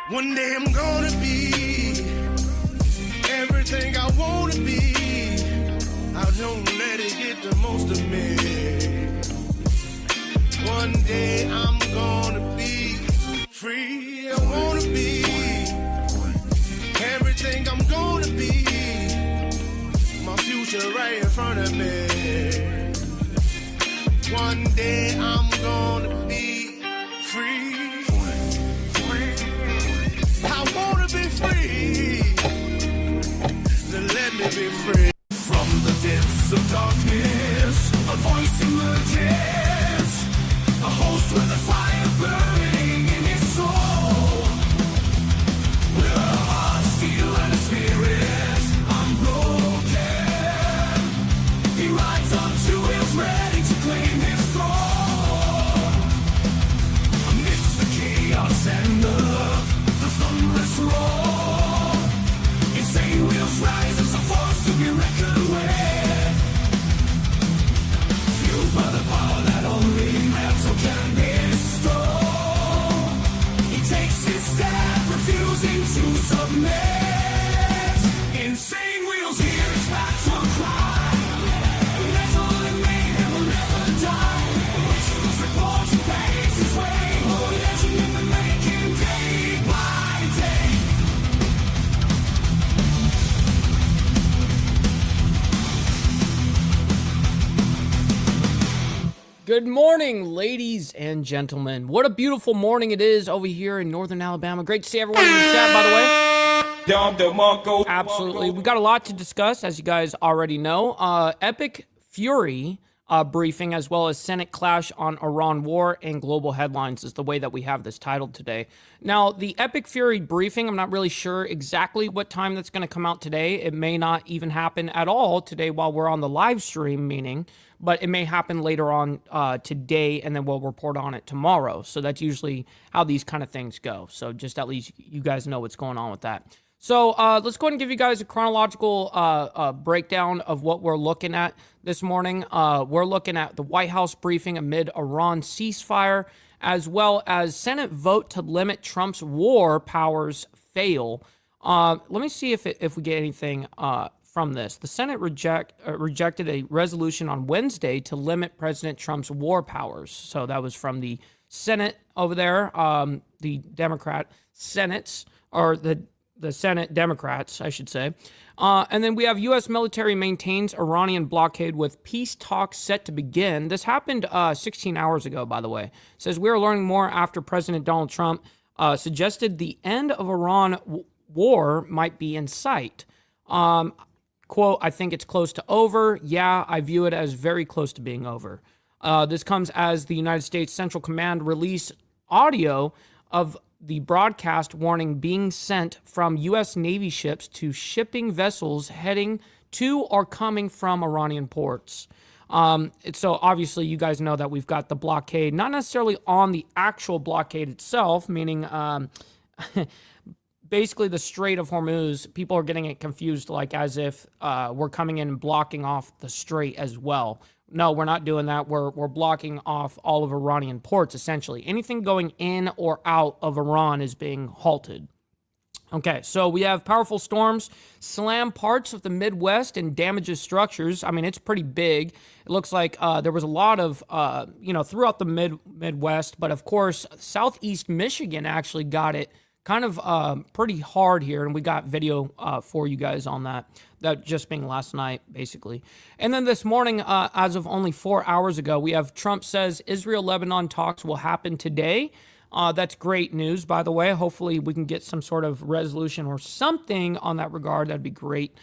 One day I'm gonna be everything I wanna be. I don't let it get the most of me. One day I'm gonna be free. I wanna be everything I'm gonna be. My future right in front of me. One day I'm gonna be free. I wanna be free. Then let me be free. From the depths of darkness, a voice emerges. A host with a fire burning in his soul. With a heart steel and a spirit unbroken. He rides on two wheels ready to claim his throne. Amidst the chaos and the thunderous roar, insane wheels rise as a force to be reckoned with. Fueled by the power that only metal can bestow, he takes his stand, refusing to submit. Insane wheels hear his battle cry. Metal and mayhem will never die. Rituals report and pays his way. Oh, legend in the making, day by day. Good morning, ladies and gentlemen. What a beautiful morning it is over here in northern Alabama. Great to see everyone in the chat, by the way. Absolutely. We got a lot to discuss, as you guys already know. Epic Fury briefing, as well as Senate clash on Iran war and global headlines is the way that we have this titled today. Now, the Epic Fury briefing, I'm not really sure exactly what time that's going to come out today. It may not even happen at all today while we're on the live stream, meaning, but it may happen later on today, and then we'll report on it tomorrow. So that's usually how these kind of things go. So just at least you guys know what's going on with that. So let's go ahead and give you guys a chronological breakdown of what we're looking at this morning. We're looking at the White House briefing amid Iran ceasefire, as well as Senate vote to limit Trump's war powers fail. Let me see if we get anything from this. The Senate rejected a resolution on Wednesday to limit President Trump's war powers. So that was from the Senate over there, the Democrat Senates, or the Senate Democrats, I should say. And then we have U.S. military maintains Iranian blockade with peace talks set to begin. This happened 16 hours ago, by the way. It says we are learning more after President Donald Trump suggested the end of Iran war might be in sight. Quote, I think it's close to over. Yeah, I view it as very close to being over. This comes as the United States Central Command released audio of the broadcast warning being sent from U.S. Navy ships to shipping vessels heading to or coming from Iranian ports. So obviously you guys know that we've got the blockade, not necessarily on the actual blockade itself, meaning basically the Strait of Hormuz. People are getting it confused, like as if we're coming in and blocking off the strait as well. No, we're not doing that. We're blocking off all of Iranian ports, essentially. Anything going in or out of Iran is being halted. Okay, so we have powerful storms slam parts of the Midwest and damages structures. I mean, it's pretty big. It looks like there was a lot of, throughout the Midwest, but of course, southeast Michigan actually got it kind of pretty hard here, and we got video for you guys on that just being last night, basically. And then this morning, as of only 4 hours ago, we have Trump says Israel-Lebanon talks will happen today. That's great news, by the way. Hopefully we can get some sort of resolution or something on that regard. That'd be great.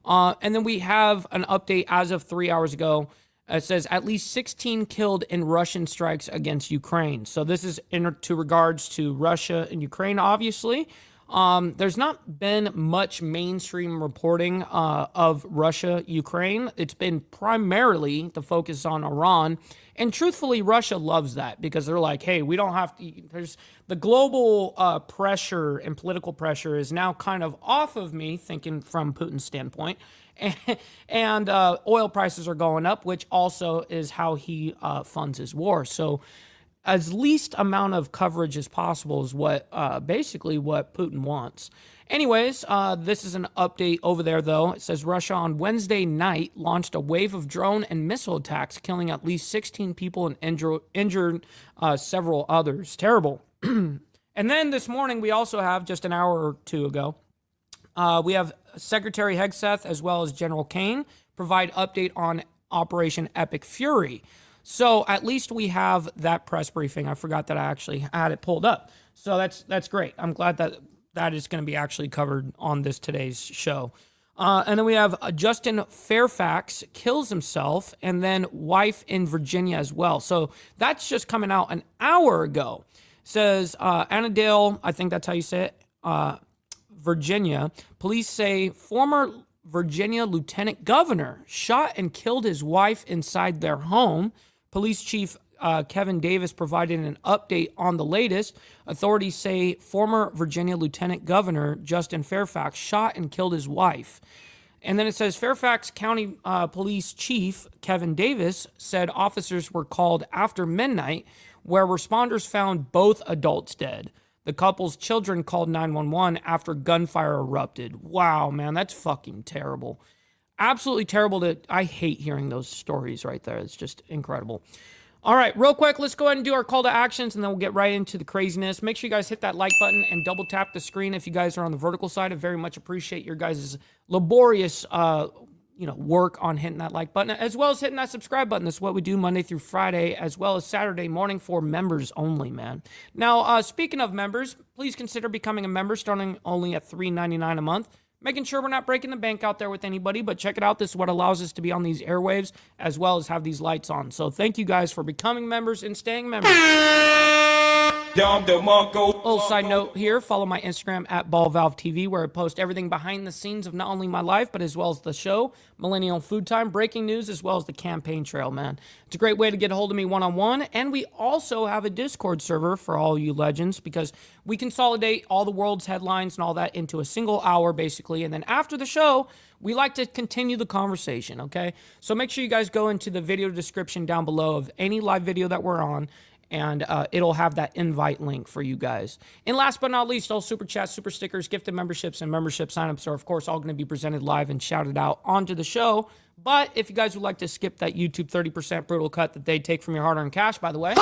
And then we have an update as of 3 hours ago. It says at least 16 killed in Russian strikes against Ukraine. So this is to regards to Russia and Ukraine, obviously. There's not been much mainstream reporting of Russia, Ukraine. It's been primarily the focus on Iran. And truthfully, Russia loves that because they're like, hey, we don't have to. There's the global pressure and political pressure is now kind of off of me, thinking from Putin's standpoint. And oil prices are going up, which also is how he funds his war. So as least amount of coverage as possible is what basically what Putin wants. Anyways, this is an update over there, though. It says Russia on Wednesday night launched a wave of drone and missile attacks, killing at least 16 people and injured several others. Terrible. And then this morning, we also have, just an hour or two ago, we have Secretary Hegseth as well as General Kane provide update on Operation Epic Fury. So at least we have that press briefing. I forgot that I actually had it pulled up. So that's great. I'm glad that is going to be actually covered on this today's show. And then we have Justin Fairfax kills himself, and then wife in Virginia as well. So that's just coming out an hour ago. It says Annandale, I think that's how you say it, Virginia. Police say former Virginia lieutenant governor shot and killed his wife inside their home. Police chief Kevin Davis provided an update on the latest. Authorities say former Virginia Lieutenant Governor Justin Fairfax shot and killed his wife. And then it says Fairfax County Police Chief Kevin Davis said officers were called after midnight, where responders found both adults dead. The couple's children called 911 after gunfire erupted. Wow, man, that's fucking terrible. Absolutely terrible. I hate hearing those stories right there. It's just incredible. All right, real quick, let's go ahead and do our call to actions, and then we'll get right into the craziness. Make sure you guys hit that like button and double tap the screen if you guys are on the vertical side. I very much appreciate your guys' laborious work on hitting that like button, as well as hitting that subscribe button. That's what we do Monday through Friday, as well as Saturday morning for members only, man. Now, speaking of members, please consider becoming a member starting only at $3.99 a month. Making sure we're not breaking the bank out there with anybody, but check it out. This is what allows us to be on these airwaves as well as have these lights on. So thank you guys for becoming members and staying members. Little side note here, follow my Instagram at BallValveTV, where I post everything behind the scenes of not only my life, but as well as the show, Millennial Food Time, breaking news, as well as the campaign trail, man. It's a great way to get a hold of me one-on-one, and we also have a Discord server for all you legends, because we consolidate all the world's headlines and all that into a single hour, basically, and then after the show, we like to continue the conversation, okay? So make sure you guys go into the video description down below of any live video that we're on, and it'll have that invite link for you guys. And last but not least, all super chats, super stickers, gifted memberships, and membership signups are, of course, all going to be presented live and shouted out onto the show. But if you guys would like to skip that YouTube 30% brutal cut that they take from your hard-earned cash, by the way,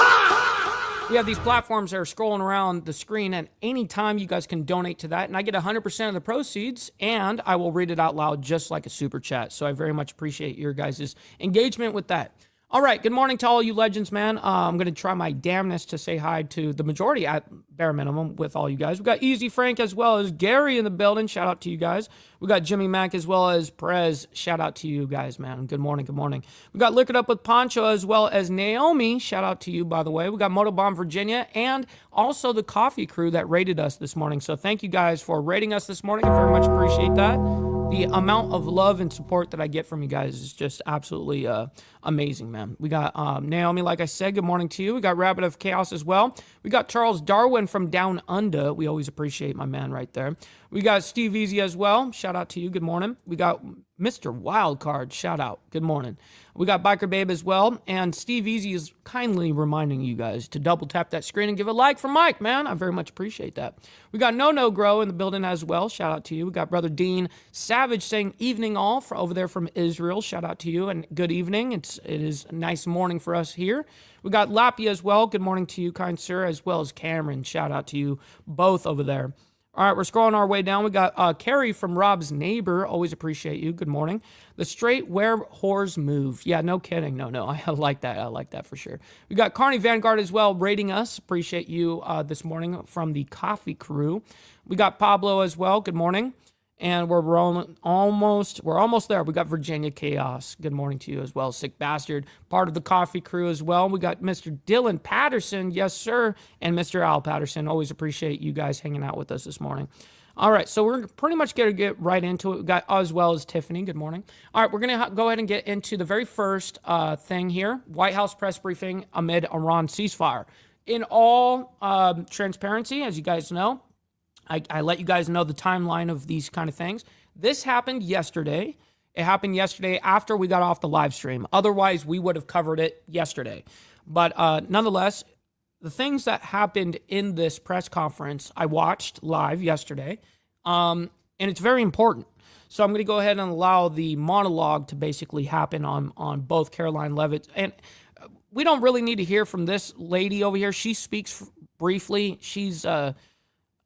we have these platforms that are scrolling around the screen, and anytime you guys can donate to that, and I get 100% of the proceeds, and I will read it out loud just like a super chat. So I very much appreciate your guys' engagement with that. All right, good morning to all you legends, man. I'm going to try my damnness to say hi to the majority at bare minimum with all you guys. We got Easy Frank as well as Gary in the building. Shout out to you guys. We got Jimmy Mack as well as Perez. Shout out to you guys, man. Good morning, good morning. We got Lick It Up with Poncho as well as Naomi. Shout out to you, by the way. We got Motobomb Virginia and also the coffee crew that rated us this morning. So thank you guys for rating us this morning. I very much appreciate that. The amount of love and support that I get from you guys is just absolutely amazing, man. We got Naomi, like I said, good morning to you. We got Rabbit of Chaos as well. We got Charles Darwin from Down Under. We always appreciate my man right there. We got Steve Easy as well. Shout out to you. Good morning. We got Mr. Wildcard. Shout out. Good morning. We got Biker Babe as well. And Steve Easy is kindly reminding you guys to double tap that screen and give a like for Mike, man. I very much appreciate that. We got No Grow in the building as well. Shout out to you. We got Brother Dean Savage saying evening all over there from Israel. Shout out to you and good evening. It is a nice morning for us here. We got Lappy as well. Good morning to you, kind sir, as well as Cameron. Shout out to you both over there. All right, we're scrolling our way down. We got Carrie from Rob's Neighbor. Always appreciate you. Good morning. The Straight Where Whores Move. Yeah, no kidding. No. I like that. I like that for sure. We got Carney Vanguard as well rating us. Appreciate you this morning from the coffee crew. We got Pablo as well. Good morning. And we're almost there. We got Virginia Chaos. Good morning to you as well. Sick Bastard, part of the coffee crew as well. We got Mr. Dylan Patterson, yes sir, and Mr. Al Patterson. Always appreciate you guys hanging out with us this morning. All right, so we're pretty much going to get right into it. We got as well as Tiffany. Good morning. All right, we're going to go ahead and get into the very first thing here. White House press briefing amid Iran ceasefire. In all transparency, as you guys know, I let you guys know the timeline of these kind of things. This happened yesterday. It happened yesterday after we got off the live stream. Otherwise, we would have covered it yesterday. But nonetheless, the things that happened in this press conference, I watched live yesterday, and it's very important. So I'm going to go ahead and allow the monologue to basically happen on both Caroline Leavitt. And we don't really need to hear from this lady over here. She speaks briefly. She's, in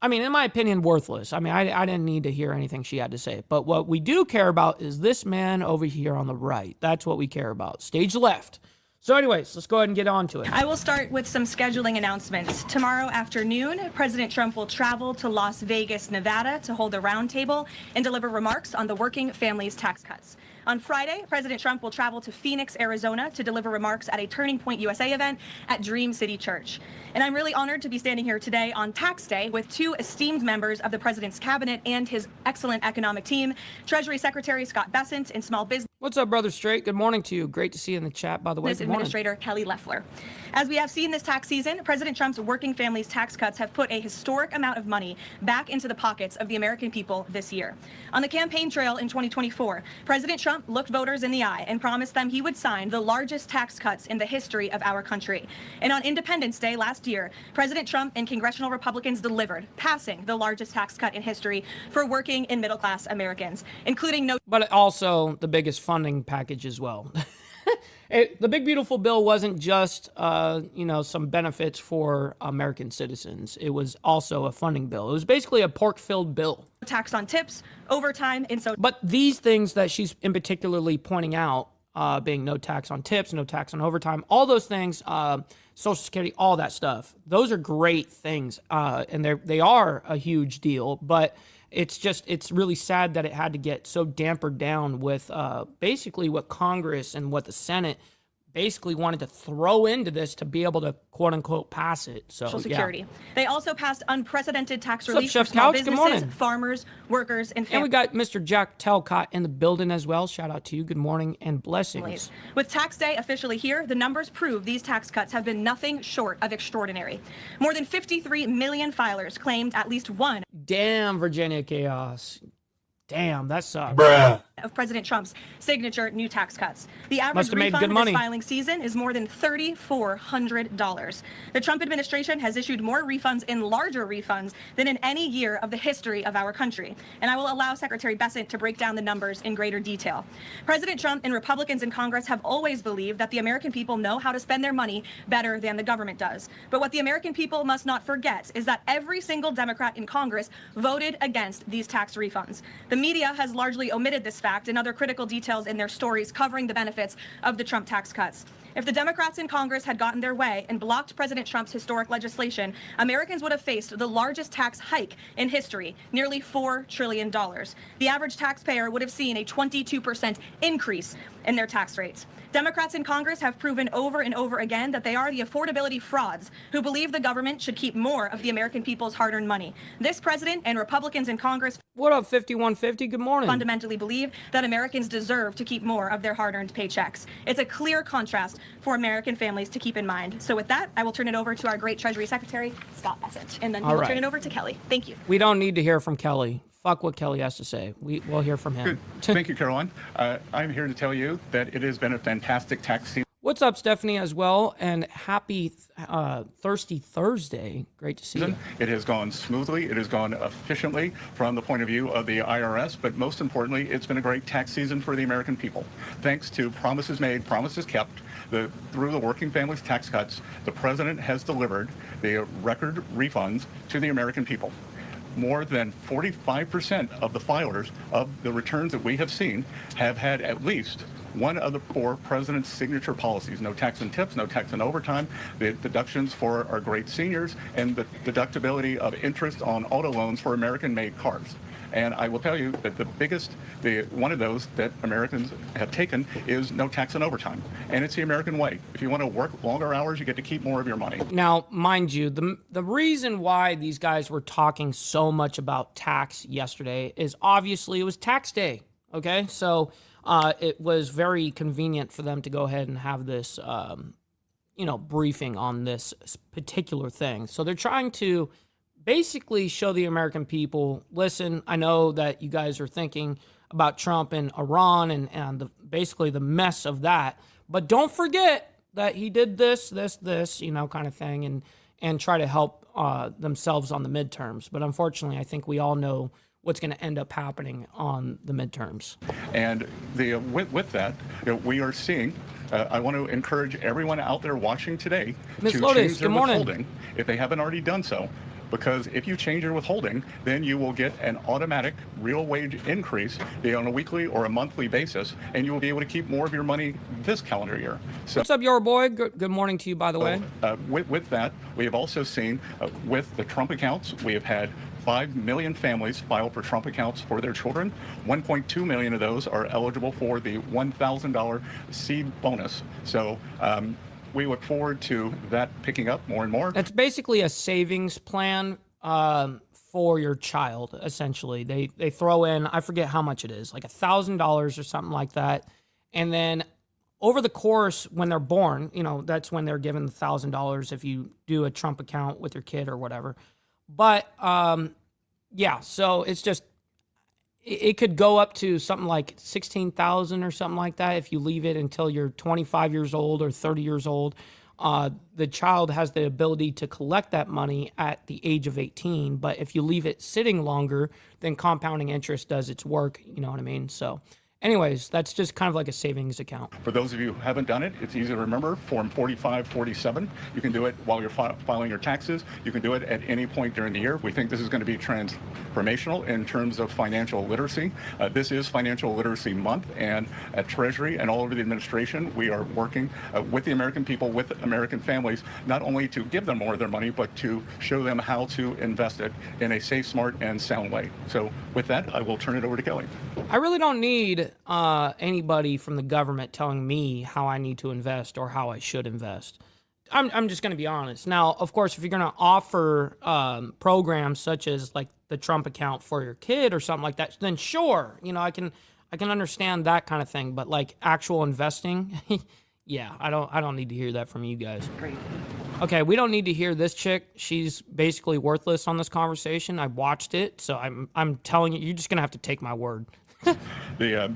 my opinion, worthless. I didn't need to hear anything she had to say. But what we do care about is this man over here on the right. That's what we care about. Stage left. So anyways, let's go ahead and get on to it. I will start with some scheduling announcements. Tomorrow afternoon, President Trump will travel to Las Vegas, Nevada to hold a roundtable and deliver remarks on the working families tax cuts. On Friday, President Trump will travel to Phoenix, Arizona to deliver remarks at a Turning Point USA event at Dream City Church. And I'm really honored to be standing here today on Tax Day with two esteemed members of the President's cabinet and his excellent economic team, Treasury Secretary Scott Bessent and Small Business What's up, Brother Straight? Good morning to you. Great to see you in the chat, by the way. Good morning. Administrator Kelly Loeffler. As we have seen this tax season, President Trump's working families tax cuts have put a historic amount of money back into the pockets of the American people this year. On the campaign trail in 2024, President Trump looked voters in the eye and promised them he would sign the largest tax cuts in the history of our country. And on Independence Day last year, President Trump and congressional Republicans delivered, passing the largest tax cut in history for working and middle-class Americans, including no... But also the biggest funding package as well. The big beautiful bill wasn't just some benefits for American citizens. It was also a funding bill. It was basically a pork-filled bill. Tax on tips, overtime, and so... But these things that she's in particularly pointing out, being no tax on tips, no tax on overtime, all those things, Social Security, all that stuff, those are great things, and they are a huge deal, but it's really sad that it had to get so dampered down with basically what Congress and what the Senate basically wanted to throw into this to be able to quote unquote pass it. So Social Security. Yeah. They also passed unprecedented tax relief for small businesses, farmers, workers, and families. And we got Mr. Jack Talcott in the building as well. Shout out to you. Good morning and blessings. With tax day officially here, the numbers prove these tax cuts have been nothing short of extraordinary. More than 53 million filers claimed at least one. Damn, Virginia chaos. Damn, that sucks. Bruh. Of President Trump's signature new tax cuts. The average refund this filing season is more than $3,400. The Trump administration has issued more refunds and larger refunds than in any year of the history of our country. And I will allow Secretary Bessent to break down the numbers in greater detail. President Trump and Republicans in Congress have always believed that the American people know how to spend their money better than the government does. But what the American people must not forget is that every single Democrat in Congress voted against these tax refunds. The media has largely omitted this fact and other critical details in their stories covering the benefits of the Trump tax cuts. If the Democrats in Congress had gotten their way and blocked President Trump's historic legislation, Americans would have faced the largest tax hike in history, nearly $4 trillion. The average taxpayer would have seen a 22% increase in their tax rates. Democrats in Congress have proven over and over again that they are the affordability frauds who believe the government should keep more of the American people's hard-earned money. This president and Republicans in Congress... What up, 5150? Good morning. ...fundamentally believe that Americans deserve to keep more of their hard-earned paychecks. It's a clear contrast for American families to keep in mind. So with that, I will turn it over to our great Treasury Secretary, Scott Bessent, and then he will turn it over to Kelly. Thank you. We don't need to hear from Kelly. Fuck what Kelly has to say. We'll hear from him. Good. Thank you, Caroline. I'm here to tell you that it has been a fantastic tax season. What's up, Stephanie, as well, and happy Thirsty Thursday. Great to see you. It has gone smoothly. It has gone efficiently from the point of view of the IRS, but most importantly, it's been a great tax season for the American people. Thanks to promises made, promises kept, through the working families tax cuts, the president has delivered the record refunds to the American people. More than 45% of the filers of the returns that we have seen have had at least one of the four president's signature policies: no tax on tips, no tax on overtime, the deductions for our great seniors, and the deductibility of interest on auto loans for American-made cars. And I will tell you that one of those that Americans have taken is no tax on overtime. And it's the American way. If you want to work longer hours, you get to keep more of your money. Now, mind you, the reason why these guys were talking so much about tax yesterday is obviously it was tax day, okay? So it was very convenient for them to go ahead and have this, briefing on this particular thing. So they're trying to basically show the American people, listen, I know that you guys are thinking about Trump and Iran and basically the mess of that, but don't forget that he did this, kind of thing. And, and try to help themselves on the midterms. But unfortunately, I think we all know what's going to end up happening on the midterms. And with that, we are seeing, I want to encourage everyone out there watching today to change their withholding if they haven't already done so. Because if you change your withholding, then you will get an automatic real wage increase, be it on a weekly or a monthly basis, and you will be able to keep more of your money this calendar year. So, what's up, your boy? Good morning to you, by the way. With that, we have also seen with the Trump accounts, we have had 5 million families file for Trump accounts for their children. 1.2 million of those are eligible for the $1,000 seed bonus. So we look forward to that picking up more and more. It's basically a savings plan for your child, essentially. They throw in, I forget how much it is, like $1,000 or something like that. And then over the course, when they're born, that's when they're given the $1,000 if you do a Trump account with your kid or whatever. But yeah, so it's just, it could go up to something like 16,000 or something like that if you leave it until you're 25 years old or 30 years old. The child has the ability to collect that money at the age of 18, but if you leave it sitting longer, then compounding interest does its work, you know what I mean? So anyways, that's just kind of like a savings account. For those of you who haven't done it, it's easy to remember, Form 4547. You can do it while you're filing your taxes. You can do it at any point during the year. We think this is going to be transformational in terms of financial literacy. This is Financial Literacy Month, and at Treasury and all over the administration, we are working with the American people, with American families, not only to give them more of their money, but to show them how to invest it in a safe, smart, and sound way. So with that, I will turn it over to Kelly. I really don't need anybody from the government telling me how I need to invest or how I should invest. I'm just going to be honest. Now, of course, if you're going to offer programs such as like the Trump account for your kid or something like that, then sure, I can understand that kind of thing. But like actual investing, yeah, I don't need to hear that from you guys. Great. Okay, we don't need to hear this chick. She's basically worthless on this conversation. I watched it, so I'm telling you, you're just going to have to take my word. The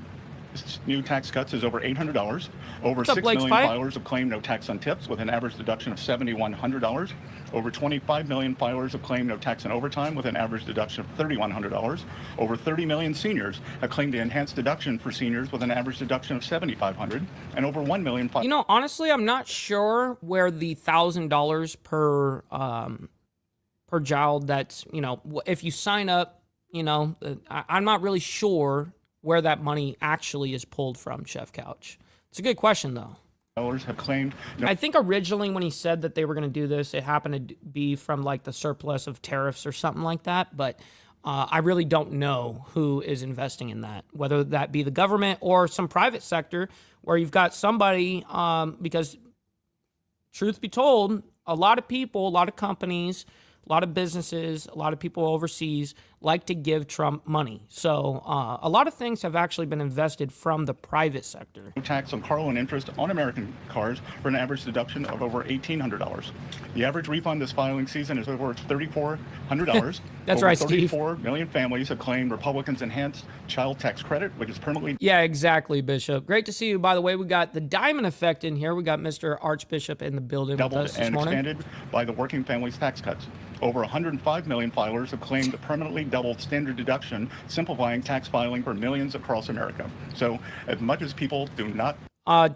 new tax cuts is over $800. Over 6 million filers have claimed no tax on tips with an average deduction of $7,100. Over 25 million filers have claimed no tax on overtime with an average deduction of $3,100. Over 30 million seniors have claimed the enhanced deduction for seniors with an average deduction of $7,500. And over 1 million honestly, I'm not sure where the $1,000 per child that's, if you sign up, I'm not really sure where that money actually is pulled from, Chef Couch. It's a good question, though. Have claimed. I think originally when he said that they were going to do this, it happened to be from like the surplus of tariffs or something like that. But I really don't know who is investing in that, whether that be the government or some private sector where you've got somebody, because truth be told, a lot of people, a lot of companies, a lot of businesses, a lot of people overseas like to give Trump money. So a lot of things have actually been invested from the private sector. Tax on car loan interest on American cars for an average deduction of over $1,800. The average refund this filing season is over $3,400. That's over right, Steve. 34 million families have claimed Republicans' enhanced child tax credit, which is permanently... Yeah, exactly, Bishop. Great to see you. By the way, we got the diamond effect in here. We got Mr. Archbishop in the building with us this morning. Doubled and expanded by the working families tax cuts. Over 105 million filers have claimed the permanently doubled standard deduction, simplifying tax filing for millions across America. So as much as people do not...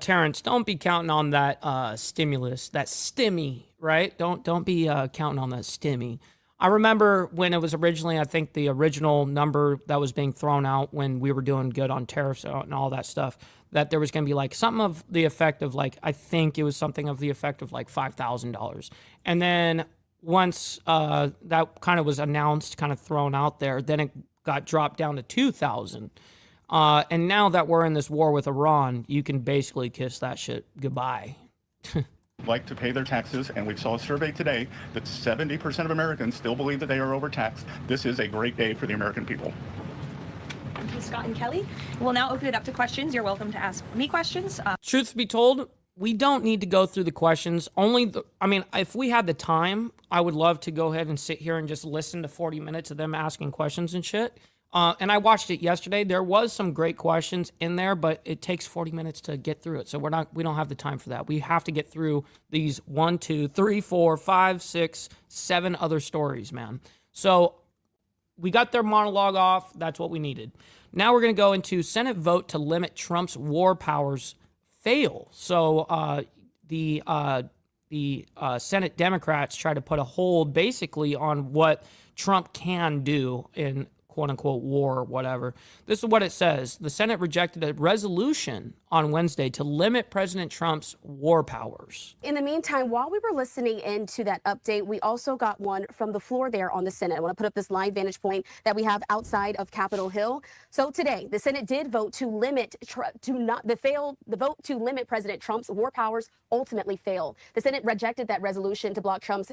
Terrence, don't be counting on that stimulus, that stimmy, right? Don't be counting on that stimmy. I remember when it was originally, I think the original number that was being thrown out when we were doing good on tariffs and all that stuff, that there was going to be like something of the effect of like, I think it was something of the effect of like $5,000. And then once that kind of was announced, kind of thrown out there, then it got dropped down to 2,000. And now that we're in this war with Iran, you can basically kiss that shit goodbye. like to pay their taxes, and we saw a survey today that 70% of Americans still believe that they are overtaxed. This is a great day for the American people. Thank you, Scott and Kelly. We'll now open it up to questions. You're welcome to ask me questions. Truth be told, we don't need to go through the questions. If we had the time, I would love to go ahead and sit here and just listen to 40 minutes of them asking questions and shit. And I watched it yesterday. There was some great questions in there, but it takes 40 minutes to get through it. So we don't have the time for that. We have to get through these 1, 2, 3, 4, 5, 6, 7 other stories, man. So we got their monologue off. That's what we needed. Now we're going to go into Senate vote to limit Trump's war powers fail. So the Senate Democrats try to put a hold basically on what Trump can do in quote-unquote war or whatever. This is what it says. The Senate rejected a resolution on Wednesday to limit President Trump's war powers. In the meantime, while we were listening into that update, we also got one from the floor there on the Senate. I want to put up this live vantage point that we have outside of Capitol Hill. So today, the Senate did vote to limit the vote to limit President Trump's war powers ultimately failed. The Senate rejected that resolution to block Trump's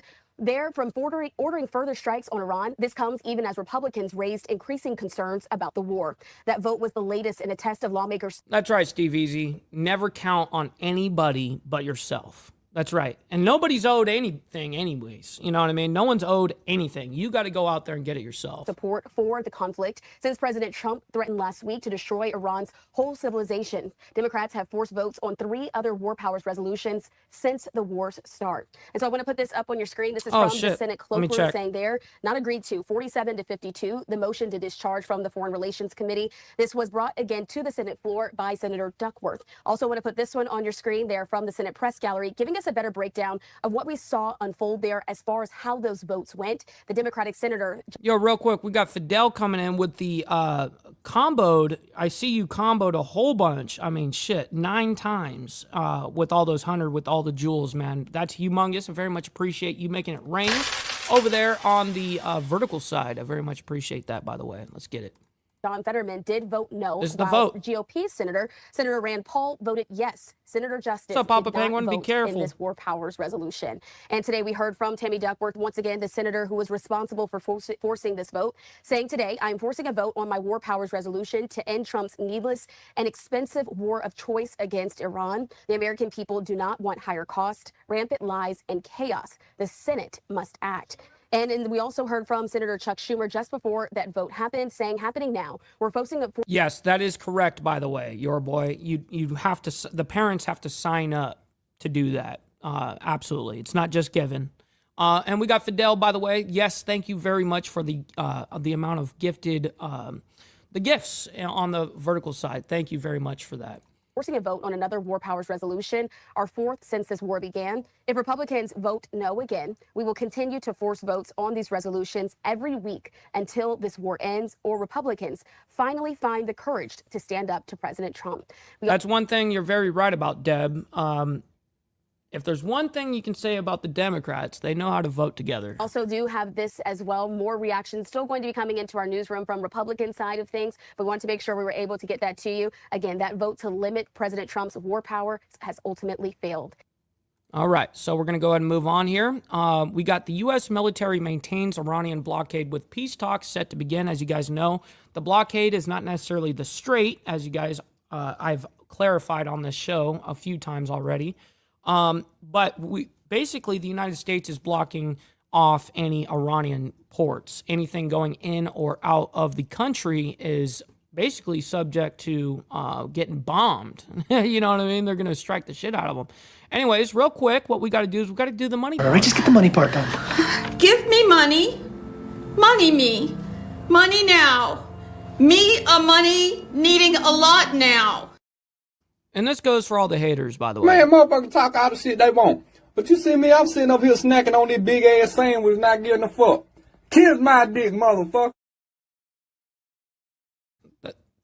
from ordering further strikes on Iran. This comes even as Republicans raised increasing concerns about the war. That vote was the latest in a test of lawmakers. That's right, Steve Easy. Never count on anybody but yourself. That's right. And nobody's owed anything anyways. You know what I mean? No one's owed anything. You got to go out there and get it yourself. Support for the conflict since President Trump threatened last week to destroy Iran's whole civilization. Democrats have forced votes on 3 other war powers resolutions since the war's start. And so I want to put this up on your screen. This is from the Senate cloakroom saying there, not agreed to, 47 to 52, the motion to discharge from the Foreign Relations Committee. This was brought again to the Senate floor by Senator Duckworth. Also want to put this one on your screen there from the Senate press gallery, giving us a better breakdown of what we saw unfold there as far as how those votes went. The Democratic senator. Yo, real quick, we got Fidel coming in with the comboed. I see you comboed a whole bunch. I mean, shit, 9 times with all those 100 with all the jewels, man. That's humongous. I very much appreciate you making it rain over there on the vertical side. I very much appreciate that, by the way. Let's get it. John Fetterman did vote no. This is the vote. GOP Senator Rand Paul voted yes. Senator Justice What's up, Papa did not Penguin? Be vote careful. in this war powers resolution. And today we heard from Tammy Duckworth, once again, the senator who was responsible for forcing this vote, saying today, I am forcing a vote on my war powers resolution to end Trump's needless and expensive war of choice against Iran. The American people do not want higher cost, rampant lies, and chaos. The Senate must act. And we also heard from Senator Chuck Schumer just before that vote happened, saying, happening now. We're focusing on. Yes, that is correct, by the way, your boy. You have to, the parents have to sign up to do that. Absolutely. It's not just given. And we got Fidel, by the way. Yes, thank you very much for the amount of gifted, the gifts on the vertical side. Thank you very much for that. Forcing a vote on another war powers resolution, our 4th since this war began. If Republicans vote no again, we will continue to force votes on these resolutions every week until this war ends or Republicans finally find the courage to stand up to President Trump. That's one thing you're very right about, Deb. If there's one thing you can say about the Democrats, they know how to vote together. Also do have this as well. More reactions still going to be coming into our newsroom from Republican side of things. But we want to make sure we were able to get that to you. Again, that vote to limit President Trump's war power has ultimately failed. All right, so we're going to go ahead and move on here. We got the U.S. military maintains Iranian blockade with peace talks set to begin. As you guys know, the blockade is not necessarily the strait, as you guys I've clarified on this show a few times already. But basically the United States is blocking off any Iranian ports. Anything going in or out of the country is basically subject to getting bombed. You know what I mean? They're going to strike the shit out of them. Anyways, real quick, what we got to do is we got to do the money part. All right, just get the money part done. Give me money. Money me. Money now. Me a money needing a lot now. And this goes for all the haters, by the way. Man, motherfuckers talk all the shit they want. But you see me, I'm sitting up here snacking on this big ass sandwich, not getting a fuck. Kiss my dick, motherfucker.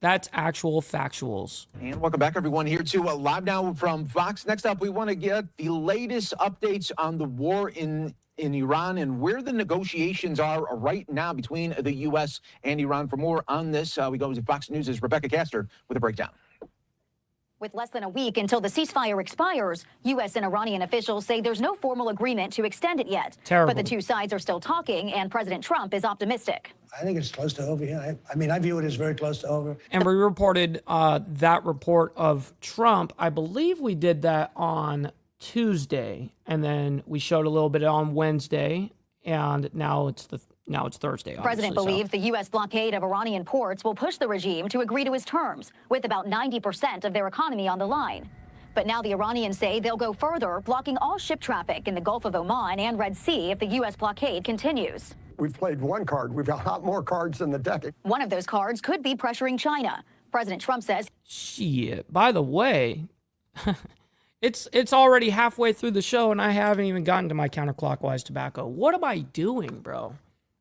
That's actual factuals. And welcome back, everyone, here to Live Now from Fox. Next up, we want to get the latest updates on the war in Iran and where the negotiations are right now between the U.S. and Iran. For more on this, we go to Fox News' Rebecca Castor with a breakdown. With less than a week until the ceasefire expires, U.S. and Iranian officials say there's no formal agreement to extend it yet. Terrible. But the two sides are still talking, and President Trump is optimistic. I think it's close to over, yeah. I mean, I view it as very close to over. And we reported that report of Trump. I believe we did that on Tuesday, and then we showed a little bit on Wednesday, and now it's Now it's Thursday, The president believes the U.S. blockade of Iranian ports will push the regime to agree to his terms, with about 90% of their economy on the line. But now the Iranians say they'll go further, blocking all ship traffic in the Gulf of Oman and Red Sea if the U.S. blockade continues. We've played one card. We've got a lot more cards in the deck. One of those cards could be pressuring China. President Trump says... Shit, by the way, it's already halfway through the show and I haven't even gotten to my counterclockwise tobacco. What am I doing, bro?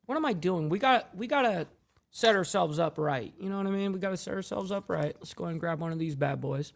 What am I doing? We gotta set ourselves up right. You know what I mean? We gotta set ourselves up right. Let's go ahead and grab one of these bad boys.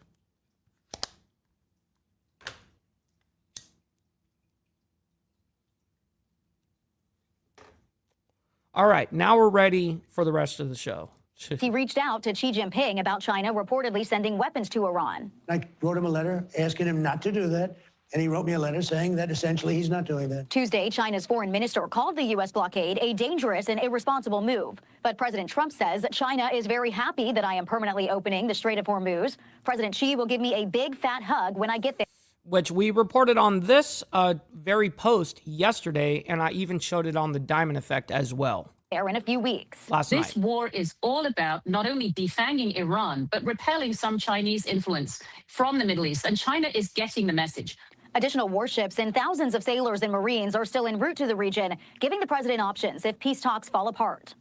All right, now we're ready for the rest of the show. He reached out to Xi Jinping about China reportedly sending weapons to Iran. I wrote him a letter asking him not to do that, and he wrote me a letter saying that essentially he's not doing that. Tuesday, China's foreign minister called the U.S. blockade a dangerous and irresponsible move. But President Trump says China is very happy that I am permanently opening the Strait of Hormuz. President Xi will give me a big fat hug when I get there. Which we reported on this very post yesterday, and I even showed it on the Diamond Effect as well. In a few weeks. This war is all about not only defanging Iran, but repelling some Chinese influence from the Middle East. And China is getting the message. Additional warships and thousands of sailors and Marines are still en route to the region, giving the president options if peace talks fall apart.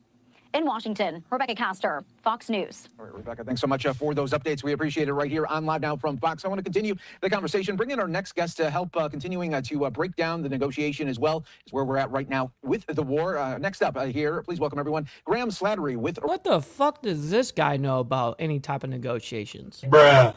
In Washington, Rebecca Castor, Fox News. All right, Rebecca, thanks so much for those updates. We appreciate it right here on Live Now from Fox. I want to continue the conversation, bring in our next guest to help continuing to break down the negotiation as well as where we're at right now with the war. Next up here, please welcome everyone, Graham Slattery with... What the fuck does this guy know about any type of negotiations? Bruh.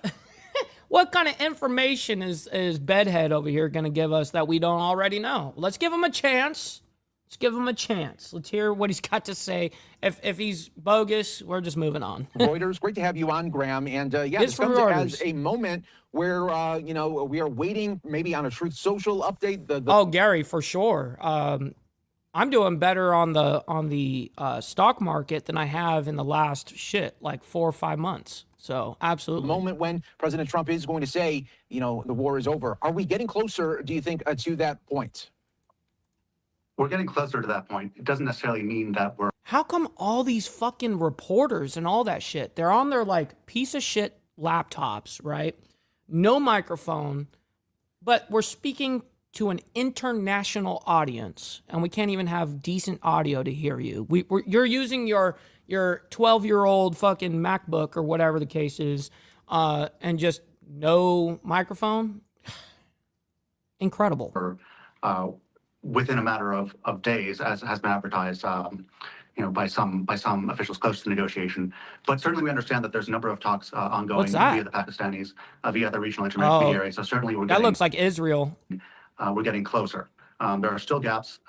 What kind of information is Bedhead over here going to give us that we don't already know? Let's give him a chance. Let's give him a chance. Let's hear what he's got to say. If he's bogus, we're just moving on. Reuters, great to have you on, Graham. And yeah, this comes as a moment where, you know, we are waiting maybe on a Truth Social update. Oh, Gary, for sure. I'm doing better on the stock market than I have in the last like 4 or 5 months. So absolutely. The moment when President Trump is going to say, you know, the war is over. Are we getting closer, do you think, to that point? We're getting closer to that point. It doesn't necessarily mean that we're... How come all these fucking reporters and all that shit, they're on their like piece of shit laptops, right? No microphone, but we're speaking to an international audience and we can't even have decent audio to hear you. You're using your 12-year-old fucking MacBook or whatever the case is, and just no microphone? Incredible. Within a matter of days, as has been advertised, you know, by some officials close to the negotiation. But certainly we understand that there's a number of talks ongoing via the Pakistanis, via the regional intermediary. So certainly we're getting... That looks like Israel. We're getting closer. There are still gaps,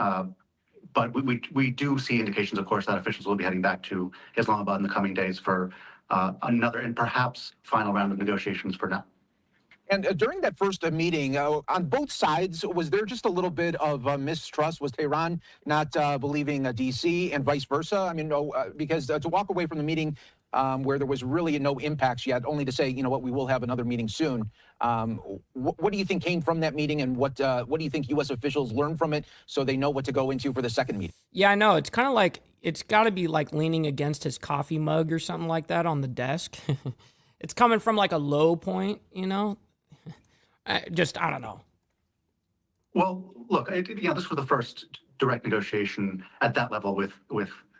but we do see indications, of course, that officials will be heading back to Islamabad in the coming days for another and perhaps final round of negotiations for now. And during that first meeting, on both sides, was there just a little bit of mistrust? Was Tehran not believing D.C. and vice versa? I mean, because to walk away from the meeting where there was really no impacts yet, only to say, you know what, we will have another meeting soon. What do you think came from that meeting, and what do you think U.S. officials learned from it so they know what to go into for the second meeting? Yeah, I know. It's kind of like, it's got to be like leaning against his coffee mug or something like that on the desk. It's coming from like a low point, you know? I don't know. Well, look, you know, this was the first direct negotiation at that level with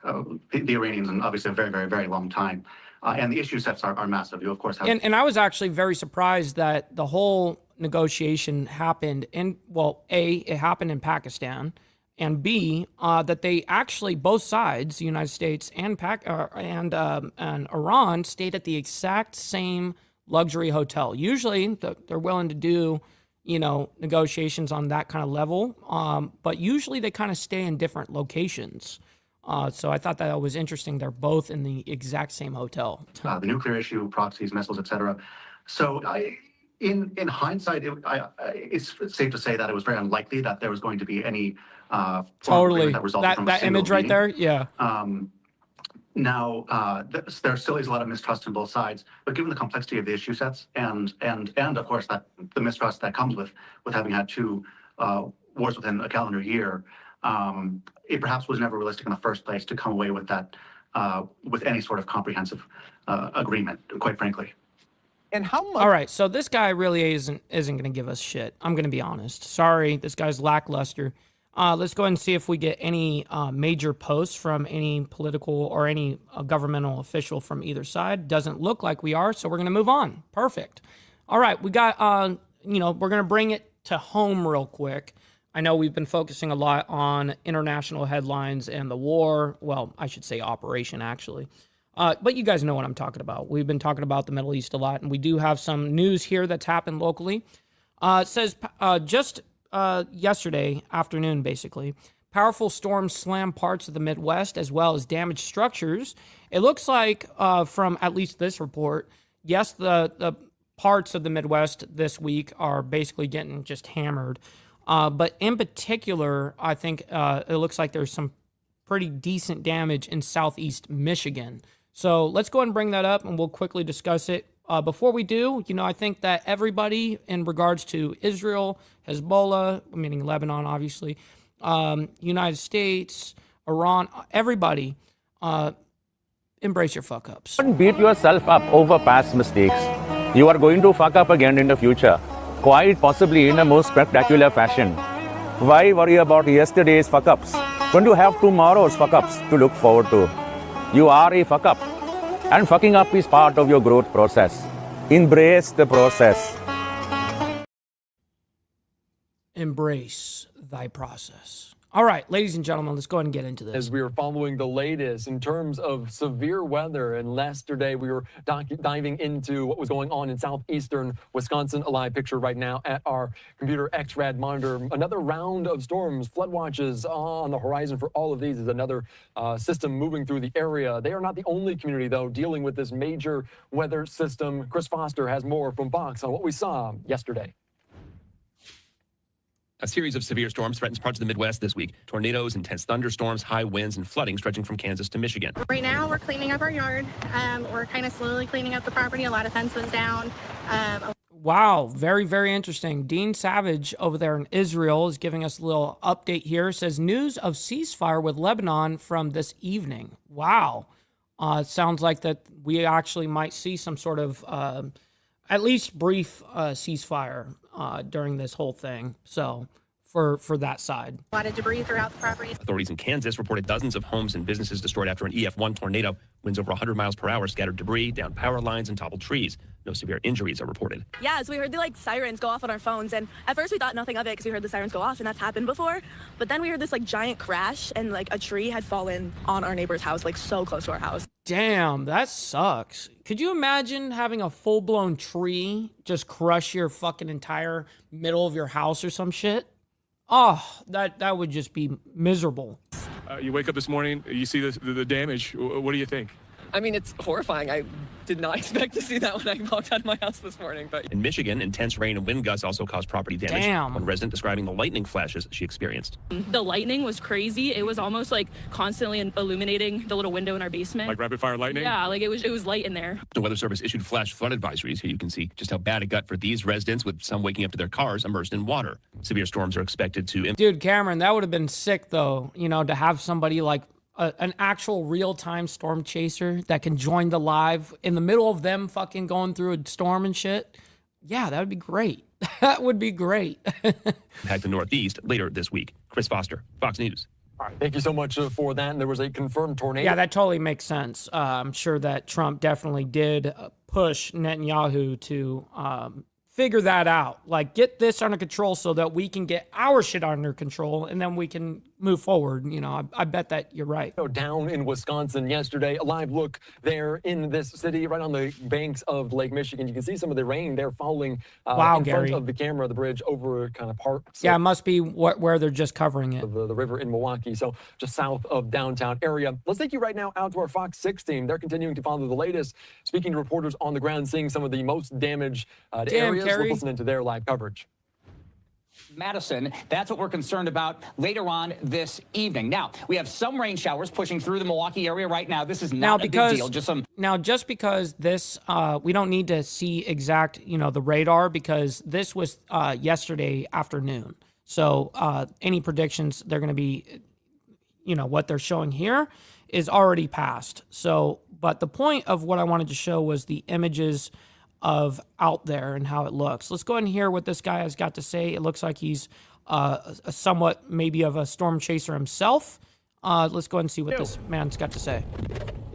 the Iranians in obviously a very, very, very long time. And the issue sets are massive. You, of course, have... And I was actually very surprised that the whole negotiation happened in, well, A, it happened in Pakistan, and B, that they actually, both sides, the United States and Iran, stayed at the exact same luxury hotel. Usually they're willing to do, you know, negotiations on that kind of level, but usually they kind of stay in different locations. So I thought that was interesting. They're both in the exact same hotel. The nuclear issue, proxies, missiles, etc. So in hindsight, it's safe to say that it was very unlikely that there was going to be any totally that resulted from that image right there. Yeah. Now, there still is a lot of mistrust on both sides, but given the complexity of the issue sets and of course that the mistrust that comes with having had two wars within a calendar year, it perhaps was never realistic in the first place to come away with that, with any sort of comprehensive agreement, quite frankly. And how much? All right, so this guy really isn't going to give us shit. I'm going to be honest. Sorry, this guy's lackluster. Let's go ahead and see if we get any major posts from any political or any governmental official from either side. Doesn't look like we are, so we're going to move on. Perfect. All right, we got, we're going to bring it to home real quick. I know we've been focusing a lot on international headlines and the war. Well, I should say operation, actually. But you guys know what I'm talking about. We've been talking about the Middle East a lot, and we do have some news here that's happened locally. It says just yesterday afternoon, basically, powerful storms slammed parts of the Midwest as well as damaged structures. It looks like from at least this report, yes, the parts of the Midwest this week are basically getting just hammered. But in particular, I think it looks like there's some pretty decent damage in southeast Michigan. So let's go ahead and bring that up, and we'll quickly discuss it. Before we do, I think that everybody in regards to Israel, Hezbollah, meaning Lebanon, obviously, United States, Iran, everybody, embrace your fuck-ups. Don't beat yourself up over past mistakes. You are going to fuck up again in the future, quite possibly in a most spectacular fashion. Why worry about yesterday's fuck-ups when you have tomorrow's fuck-ups to look forward to? You are a fuck-up, and fucking up is part of your growth process. Embrace the process. Embrace thy process. All right, ladies and gentlemen, let's go ahead and get into this. As we are following the latest in terms of severe weather, and yesterday we were diving into what was going on in southeastern Wisconsin. A live picture right now at our computer XRAD monitor. Another round of storms, flood watches on the horizon for all of these is another system moving through the area. They are not the only community, though, dealing with this major weather system. Chris Foster has more from Fox on what we saw yesterday. A series of severe storms threatens parts of the Midwest this week. Tornadoes, intense thunderstorms, high winds, and flooding stretching from Kansas to Michigan. Right now, we're cleaning up our yard. We're kind of slowly cleaning up the property. A lot of fence was down. Wow, very, very interesting. Dean Savage over there in Israel is giving us a little update here. Says news of ceasefire with Lebanon from this evening. Wow. It sounds like that we actually might see some sort of at least brief ceasefire during this whole thing. So for that side. A lot of debris throughout the property. Authorities in Kansas reported dozens of homes and businesses destroyed after an EF1 tornado. Winds over 100 miles per hour scattered debris, down power lines, and toppled trees. No severe injuries are reported. Yeah, so we heard the sirens go off on our phones, and at first we thought nothing of it because we heard the sirens go off, and that's happened before. But then we heard this giant crash, and a tree had fallen on our neighbor's house, so close to our house. Damn, that sucks. Could you imagine having a full-blown tree just crush your fucking entire middle of your house or some shit? Oh, that would just be miserable. You wake up this morning, you see the damage. What do you think? I mean, it's horrifying. I did not expect to see that when I walked out of my house this morning. But in Michigan, intense rain and wind gusts also caused property damage. Damn. One resident describing the lightning flashes she experienced. The lightning was crazy. It was almost constantly illuminating the little window in our basement. Like rapid fire lightning? Yeah, it was light in there. The Weather Service issued flash flood advisories. Here you can see just how bad it got for these residents, with some waking up to their cars immersed in water. Severe storms are expected to... Dude, Cameron, that would have been sick, though, to have somebody an actual real-time storm chaser that can join the live in the middle of them fucking going through a storm and shit. Yeah, that would be great. That would be great. Head to Northeast later this week. Chris Foster, Fox News. All right, thank you so much for that. And there was a confirmed tornado. Yeah, that totally makes sense. I'm sure that Trump definitely did push Netanyahu to figure that out. Get this under control so that we can get our shit under control, and then we can move forward. I bet that you're right. Down in Wisconsin yesterday, a live look there in this city, right on the banks of Lake Michigan. You can see some of the rain there falling in front of the camera, the bridge over kind of parks. Yeah, it must be where they're just covering it. The river in Milwaukee, so just south of downtown area. Let's take you right now out to our Fox 6 team. They're continuing to follow the latest, speaking to reporters on the ground, seeing some of the most damaged areas. Let's listen into their live coverage. Madison, that's what we're concerned about later on this evening. Now, we have some rain showers pushing through the Milwaukee area right now. This is not a big deal, just some... Now, just because this, we don't need to see exact, the radar, because this was yesterday afternoon. So any predictions, they're going to be, what they're showing here is already past. So, but the point of what I wanted to show was the images of out there and how it looks. Let's go ahead and hear what this guy has got to say. It looks like he's a somewhat maybe of a storm chaser himself. Let's go ahead and see what this man's got to say.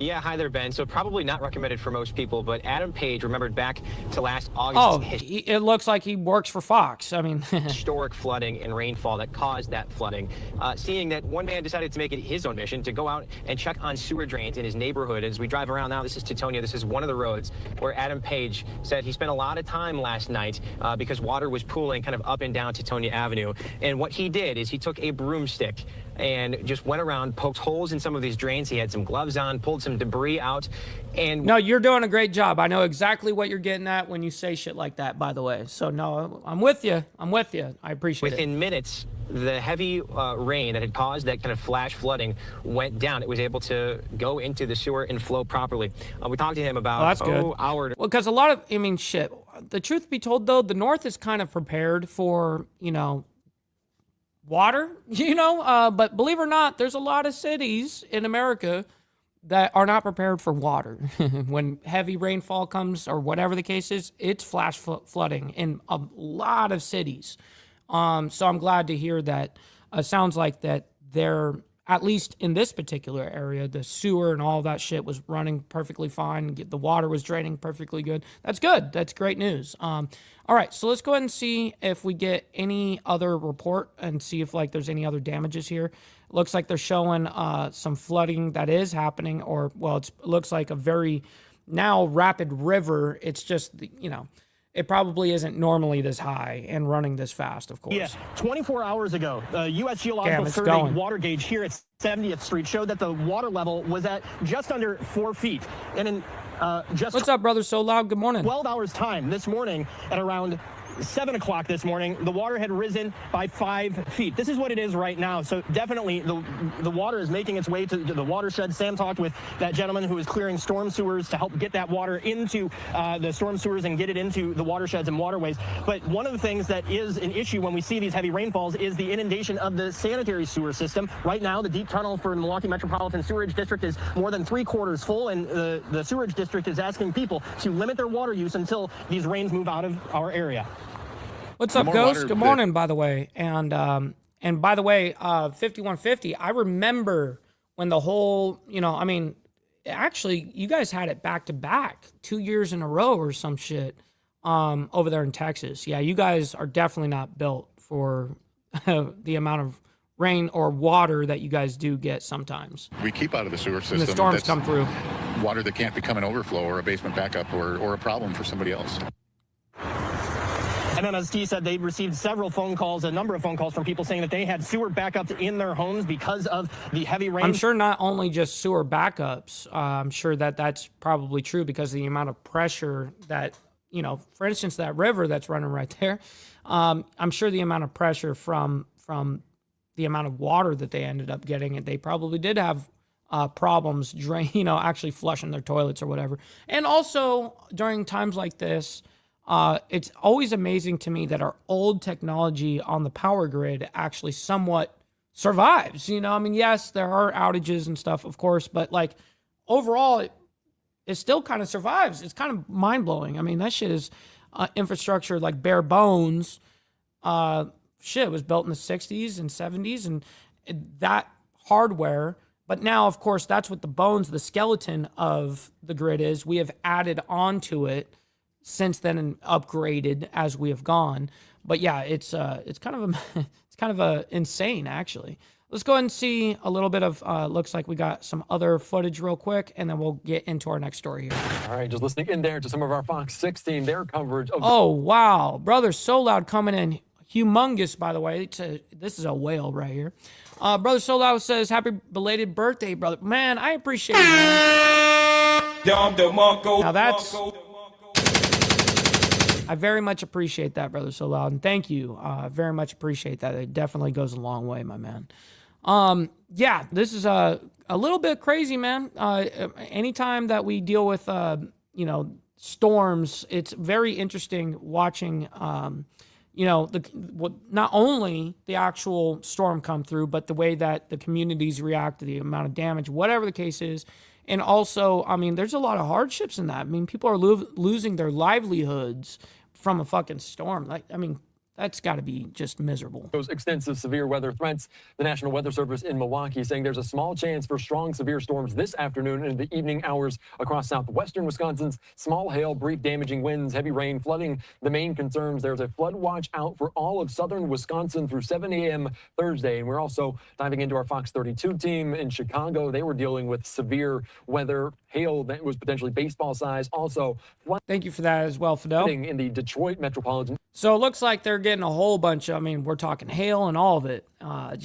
Yeah, hi there, Ben. So probably not recommended for most people, but Adam Page remembered back to last August. Oh, it looks like he works for Fox. I mean, historic flooding and rainfall that caused that flooding. Seeing that one man decided to make it his own mission to go out and check on sewer drains in his neighborhood. As we drive around now, this is Teutonia. This is one of the roads where Adam Page said he spent a lot of time last night because water was pooling kind of up and down Teutonia Avenue. And what he did is he took a broomstick and just went around, poked holes in some of these drains. He had some gloves on, pulled some debris out. And no, you're doing a great job. I know exactly what you're getting at when you say shit like that, by the way. So no, I'm with you. I'm with you. I appreciate it. Within minutes, the heavy rain that had caused that kind of flash flooding went down. It was able to go into the sewer and flow properly. We talked to him about hour. Well, because a lot of, shit. The truth be told, though, the North is kind of prepared for, water, but believe it or not, there's a lot of cities in America that are not prepared for water. When heavy rainfall comes or whatever the case is, it's flash flooding in a lot of cities. So I'm glad to hear that. Sounds like that they're, at least in this particular area, the sewer and all that shit was running perfectly fine. The water was draining perfectly good. That's good. That's great news. All right, so let's go ahead and see if we get any other report and see if there's any other damages here. It looks like they're showing some flooding that is happening, or it looks like a very now rapid river. It's just it probably isn't normally this high and running this fast, of course. Yeah, 24 hours ago, the U.S. Geological Survey water gauge here at 70th Street showed that the water level was at just under 4 feet. And in just what's up, brother? So loud. Good morning. 12 hours time this morning at around 7 o'clock this morning, the water had risen by 5 feet. This is what it is right now. So definitely the water is making its way to the watershed. Sam talked with that gentleman who is clearing storm sewers to help get that water into the storm sewers and get it into the watersheds and waterways. But one of the things that is an issue when we see these heavy rainfalls is the inundation of the sanitary sewer system. Right now, the deep tunnel for the Milwaukee Metropolitan Sewerage District is more than 3/4 full, and the sewerage district is asking people to limit their water use until these rains move out of our area. What's up, Ghost? Good morning, by the way. And by the way, 5150, I remember when the whole, actually, you guys had it back to back 2 years in a row or some shit over there in Texas. Yeah, you guys are definitely not built for the amount of rain or water that you guys do get sometimes. We keep out of the sewer system. And the storms come through. Water that can't become an overflow or a basement backup or a problem for somebody else. MMST said they received a number of phone calls from people saying that they had sewer backups in their homes because of the heavy rain. I'm sure not only just sewer backups. I'm sure that that's probably true because of the amount of pressure that, for instance, that river that's running right there. I'm sure the amount of pressure from the amount of water that they ended up getting, and they probably did have problems actually flushing their toilets or whatever. And also during times like this, it's always amazing to me that our old technology on the power grid actually somewhat survives. Yes, there are outages and stuff, of course, but overall, it still kind of survives. It's kind of mind blowing. That shit is infrastructure bare bones. It was built in the 60s and 70s, and that hardware. But now, of course, that's what the bones, the skeleton of the grid is. We have added on to it since then and upgraded as we have gone. But yeah, it's kind of insane actually. Let's go ahead and see a little bit of looks like we got some other footage real quick, and then we'll get into our next story here. All right, just listening in there to some of our Fox 16, their coverage of oh wow, brother So Loud coming in humongous, by the way. This is a whale right here. Brother So Loud says happy belated birthday, brother. Man, I appreciate it, man. Now that's I very much appreciate that, brother So Loud, and thank you. Very much appreciate that. It definitely goes a long way, my man. Yeah, this is a little bit crazy, man. Anytime that we deal with storms, it's very interesting watching not only the actual storm come through, but the way that the communities react to the amount of damage, whatever the case is. And also, I mean, there's a lot of hardships in that. I mean, people are losing their livelihoods from a fucking storm. That's got to be just miserable. Those extensive severe weather threats. The National Weather Service in Milwaukee saying there's a small chance for strong severe storms this afternoon and in the evening hours across southwestern Wisconsin's small hail, brief damaging winds, heavy rain, flooding. The main concerns, there's a flood watch out for all of southern Wisconsin through 7 a.m. Thursday. And we're also diving into our Fox 32 team in Chicago. They were dealing with severe weather, hail that was potentially baseball size. Also, thank you for that as well, Fidel. In the Detroit metropolitan. So it looks like they're getting a whole bunch of, we're talking hail and all of it. I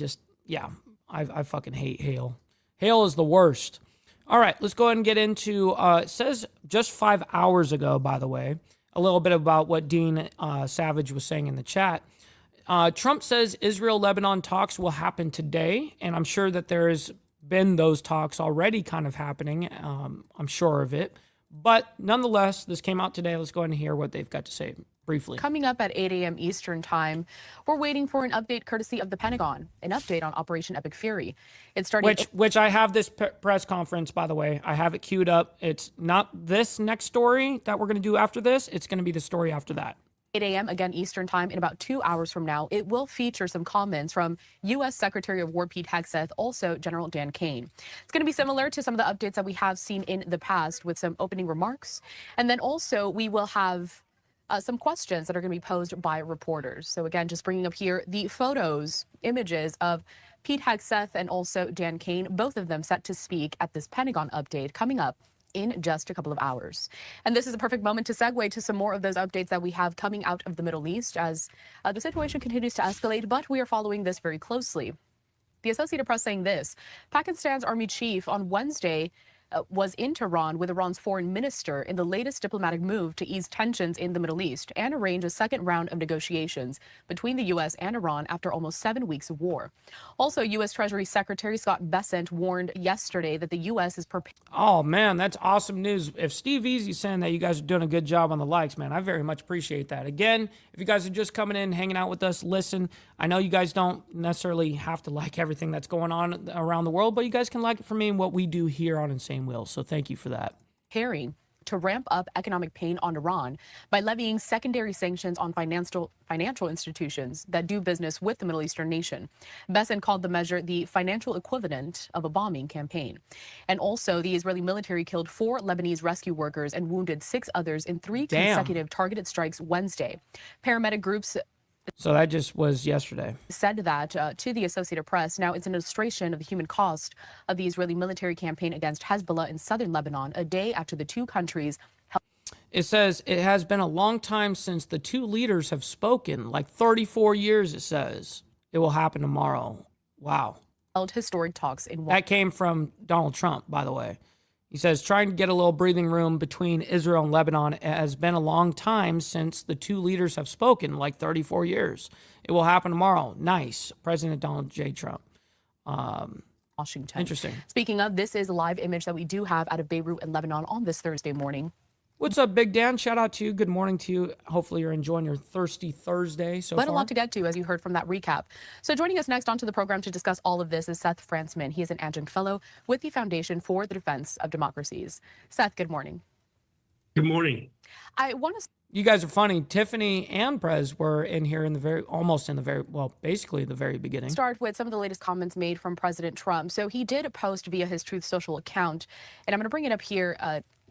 fucking hate hail. Hail is the worst. All right, let's go ahead and get into, it says just 5 hours ago, by the way, a little bit about what Dean Savage was saying in the chat. Trump says Israel-Lebanon talks will happen today, and I'm sure that there's been those talks already kind of happening. I'm sure of it. But nonetheless, this came out today. Let's go ahead and hear what they've got to say briefly. Coming up at 8 a.m. Eastern time, we're waiting for an update courtesy of the Pentagon, an update on Operation Epic Fury. It started which I have this press conference, by the way. I have it queued up. It's not this next story that we're going to do after this. It's going to be the story after that. 8 a.m. again Eastern time in about 2 hours from now. It will feature some comments from U.S. Secretary of War Pete Hegseth, also General Dan Kane. It's going to be similar to some of the updates that we have seen in the past with some opening remarks. And then also we will have some questions that are going to be posed by reporters. So again, just bringing up here the photos, images of Pete Hegseth and also Dan Kane, both of them set to speak at this Pentagon update coming up in just a couple of hours. And this is a perfect moment to segue to some more of those updates that we have coming out of the Middle East as the situation continues to escalate, but we are following this very closely. The Associated Press saying this: Pakistan's army chief on Wednesday was in Tehran with Iran's foreign minister in the latest diplomatic move to ease tensions in the Middle East and arrange a second round of negotiations between the U.S. and Iran after almost 7 weeks of war. Also, U.S. Treasury Secretary Scott Bessent warned yesterday that the U.S. is prepared. Oh, man, that's awesome news. If Steve Easy's saying that you guys are doing a good job on the likes, man, I very much appreciate that. Again, if you guys are just coming in, hanging out with us, listen. I know you guys don't necessarily have to like everything that's going on around the world, but you guys can like it for me and what we do here on Insane Will. So thank you for that. Preparing to ramp up economic pain on Iran by levying secondary sanctions on financial institutions that do business with the Middle Eastern nation. Bessent called the measure the financial equivalent of a bombing campaign. And also, the Israeli military killed 4 Lebanese rescue workers and wounded 6 others in 3 consecutive targeted strikes Wednesday. Paramedic groups. So that just was yesterday. Said that to the Associated Press. Now, it's an illustration of the human cost of the Israeli military campaign against Hezbollah in southern Lebanon, a day after the two countries. It says it has been a long time since the two leaders have spoken, like 34 years, it says. It will happen tomorrow. Wow. Held historic talks in. That came from Donald Trump, by the way. He says, trying to get a little breathing room between Israel and Lebanon. It has been a long time since the two leaders have spoken, like 34 years. It will happen tomorrow. Nice. President Donald J. Trump. Washington. Interesting. Speaking of, this is a live image that we do have out of Beirut and Lebanon on this Thursday morning. What's up, Big Dan? Shout out to you. Good morning to you. Hopefully you're enjoying your thirsty Thursday so far. But a lot to get to, as you heard from that recap. So joining us next onto the program to discuss all of this is Seth Frantzman. He is an adjunct fellow with the Foundation for the Defense of Democracies. Seth, good morning. Good morning. I want to... You guys are funny. Tiffany and Prez were in here basically the very beginning. Start with some of the latest comments made from President Trump. So he did post via his Truth Social account, and I'm going to bring it up here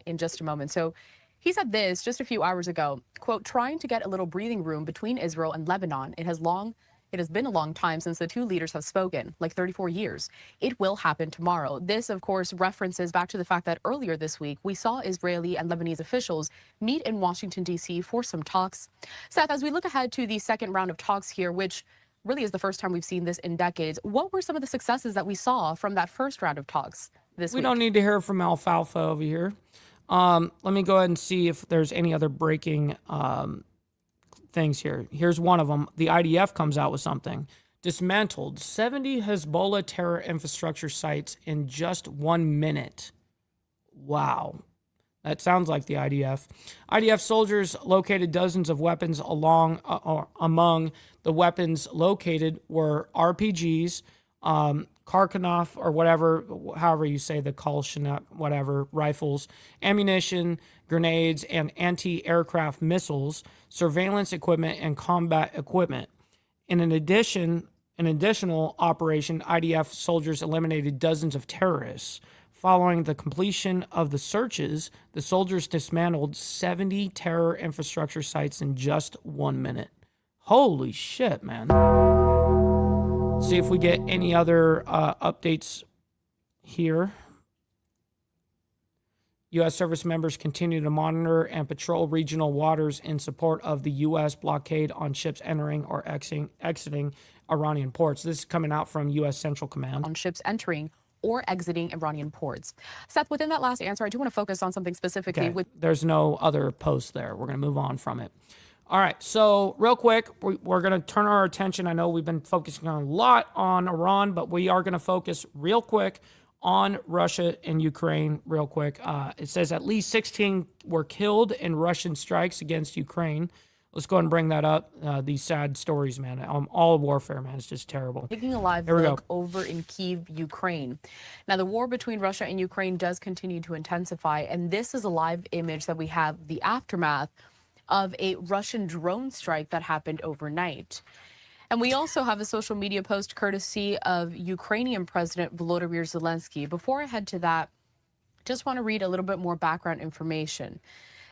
in just a moment. So he said this just a few hours ago, quote, trying to get a little breathing room between Israel and Lebanon. It has been a long time since the two leaders have spoken, like 34 years. It will happen tomorrow. This, of course, references back to the fact that earlier this week, we saw Israeli and Lebanese officials meet in Washington, D.C. for some talks. Seth, as we look ahead to the second round of talks here, which really is the first time we've seen this in decades, what were some of the successes that we saw from that first round of talks this week? We don't need to hear from Alfalfa over here. Let me go ahead and see if there's any other breaking things here. Here's one of them. The IDF comes out with something. Dismantled 70 Hezbollah terror infrastructure sites in just 1 minute. Wow. That sounds like the IDF. IDF soldiers located dozens of weapons among the weapons located were RPGs, Karkanov or whatever, however you say the Kalashnikov, whatever, rifles, ammunition, grenades, and anti-aircraft missiles, surveillance equipment, and combat equipment. In an additional operation, IDF soldiers eliminated dozens of terrorists. Following the completion of the searches, the soldiers dismantled 70 terror infrastructure sites in just 1 minute. Holy shit, man. See if we get any other updates here. U.S. service members continue to monitor and patrol regional waters in support of the U.S. blockade on ships entering or exiting Iranian ports. This is coming out from U.S. Central Command. On ships entering or exiting Iranian ports. Seth, within that last answer, I do want to focus on something specifically. Okay. There's no other post there. We're going to move on from it. All right, so real quick, we're going to turn our attention. I know we've been focusing a lot on Iran, but we are going to focus real quick on Russia and Ukraine real quick. It says at least 16 were killed in Russian strikes against Ukraine. Let's go ahead and bring that up. These sad stories, man. All warfare, man. It's just terrible. Taking a live look over in Kyiv, Ukraine. Now, the war between Russia and Ukraine does continue to intensify, and this is a live image that we have the aftermath of a Russian drone strike that happened overnight. And we also have a social media post courtesy of Ukrainian President Volodymyr Zelensky. Before I head to that, just want to read a little bit more background information.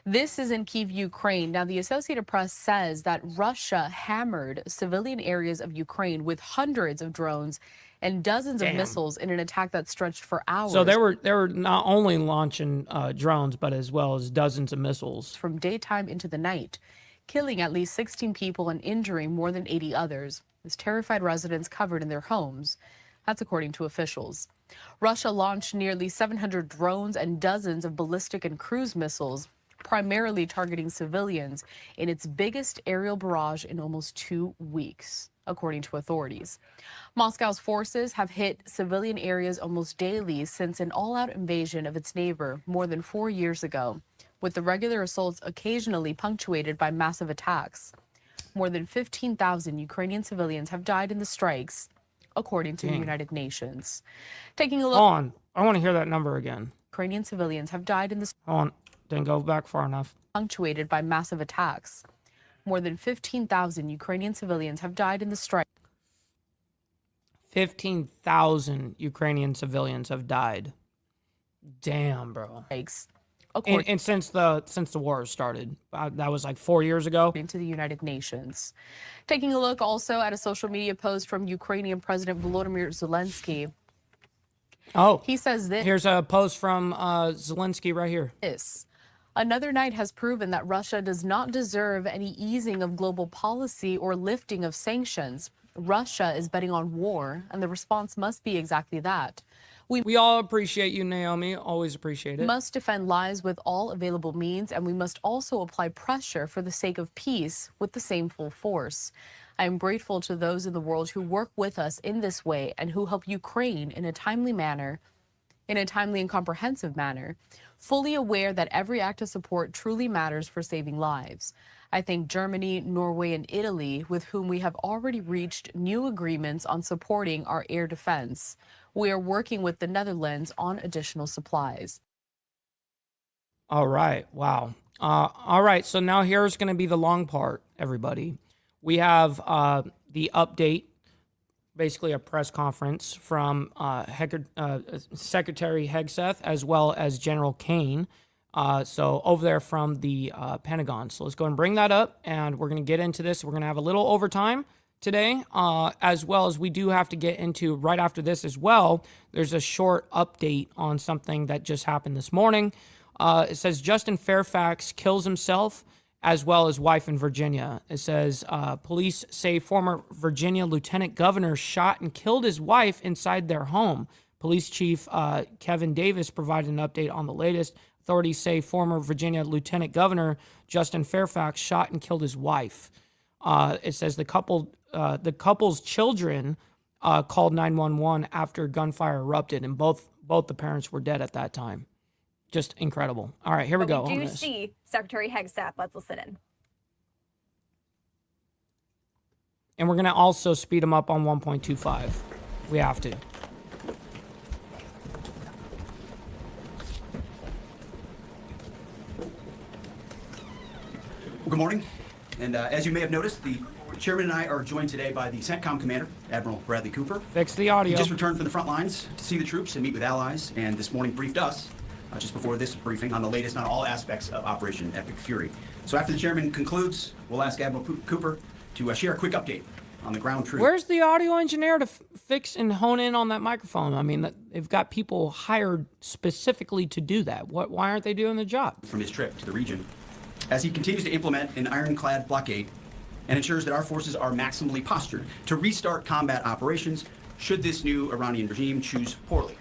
This is in Kyiv, Ukraine. Now, the Associated Press says that Russia hammered civilian areas of Ukraine with hundreds of drones and dozens of missiles in an attack that stretched for hours. So they were not only launching drones, but as well as dozens of missiles. From daytime into the night, killing at least 16 people and injuring more than 80 others, as terrified residents covered in their homes. That's according to officials. Russia launched nearly 700 drones and dozens of ballistic and cruise missiles, primarily targeting civilians in its biggest aerial barrage in almost 2 weeks, according to authorities. Moscow's forces have hit civilian areas almost daily since an all-out invasion of its neighbor more than 4 years ago, with the regular assaults occasionally punctuated by massive attacks. More than 15,000 Ukrainian civilians have died in the strikes, according to the United Nations. Taking a look on, I want to hear that number again. Ukrainian civilians have died in the Didn't go back far enough. Punctuated by massive attacks. More than 15,000 Ukrainian civilians have died in the strike. 15,000 Ukrainian civilians have died. Damn, bro. And since the war started, that was like 4 years ago. Into the United Nations. Taking a look also at a social media post from Ukrainian President Volodymyr Zelensky. Oh, he says this. Here's a post from Zelensky right here. Another night has proven that Russia does not deserve any easing of global policy or lifting of sanctions. Russia is betting on war, and the response must be exactly that. We all appreciate you, Naomi. Always appreciate it. Must defend lives with all available means, and we must also apply pressure for the sake of peace with the same full force. I am grateful to those in the world who work with us in this way and who help Ukraine in a timely and comprehensive manner, fully aware that every act of support truly matters for saving lives. I thank Germany, Norway, and Italy, with whom we have already reached new agreements on supporting our air defense. We are working with the Netherlands on additional supplies. All right. Wow. All right. So now here's going to be the long part, everybody. We have the update, basically a press conference from Secretary Hegseth as well as General Kane. So over there from the Pentagon. So let's go and bring that up, and we're going to get into this. We're going to have a little overtime today, as well as we do have to get into right after this as well. There's a short update on something that just happened this morning. It says Justin Fairfax kills himself as well as wife in Virginia. It says police say former Virginia Lieutenant Governor shot and killed his wife inside their home. Police Chief Kevin Davis provided an update on the latest. Authorities say former Virginia Lieutenant Governor Justin Fairfax shot and killed his wife. It says the couple's children called 911 after gunfire erupted, and both the parents were dead at that time. Just incredible. All right, here we go. We do see Secretary Hegseth. Let's listen in. And we're going to also speed them up on 1.25. We have to. Good morning. And as you may have noticed, the chairman and I are joined today by the CENTCOM commander, Admiral Bradley Cooper. Fix the audio. He just returned from the front lines to see the troops and meet with allies, and this morning briefed us, just before this briefing, on the latest on all aspects of Operation Epic Fury. So after the chairman concludes, we'll ask Admiral Cooper to share a quick update on the ground truth. Where's the audio engineer to fix and hone in on that microphone? I mean, they've got people hired specifically to do that. Why aren't they doing the job? From his trip to the region, as he continues to implement an ironclad blockade and ensures that our forces are maximally postured to restart combat operations should this new Iranian regime choose poorly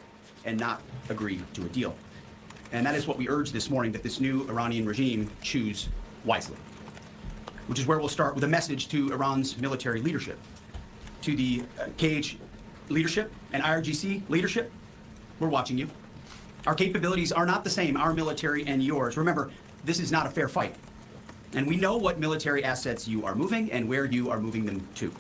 and not agree to a deal. And that is what we urge this morning, that this new Iranian regime choose wisely. Which is where we'll start with a message to Iran's military leadership. To the KH leadership and IRGC leadership, we're watching you. Our capabilities are not the same, our military and yours. Remember, this is not a fair fight. And we know what military assets you are moving and where you are moving them to.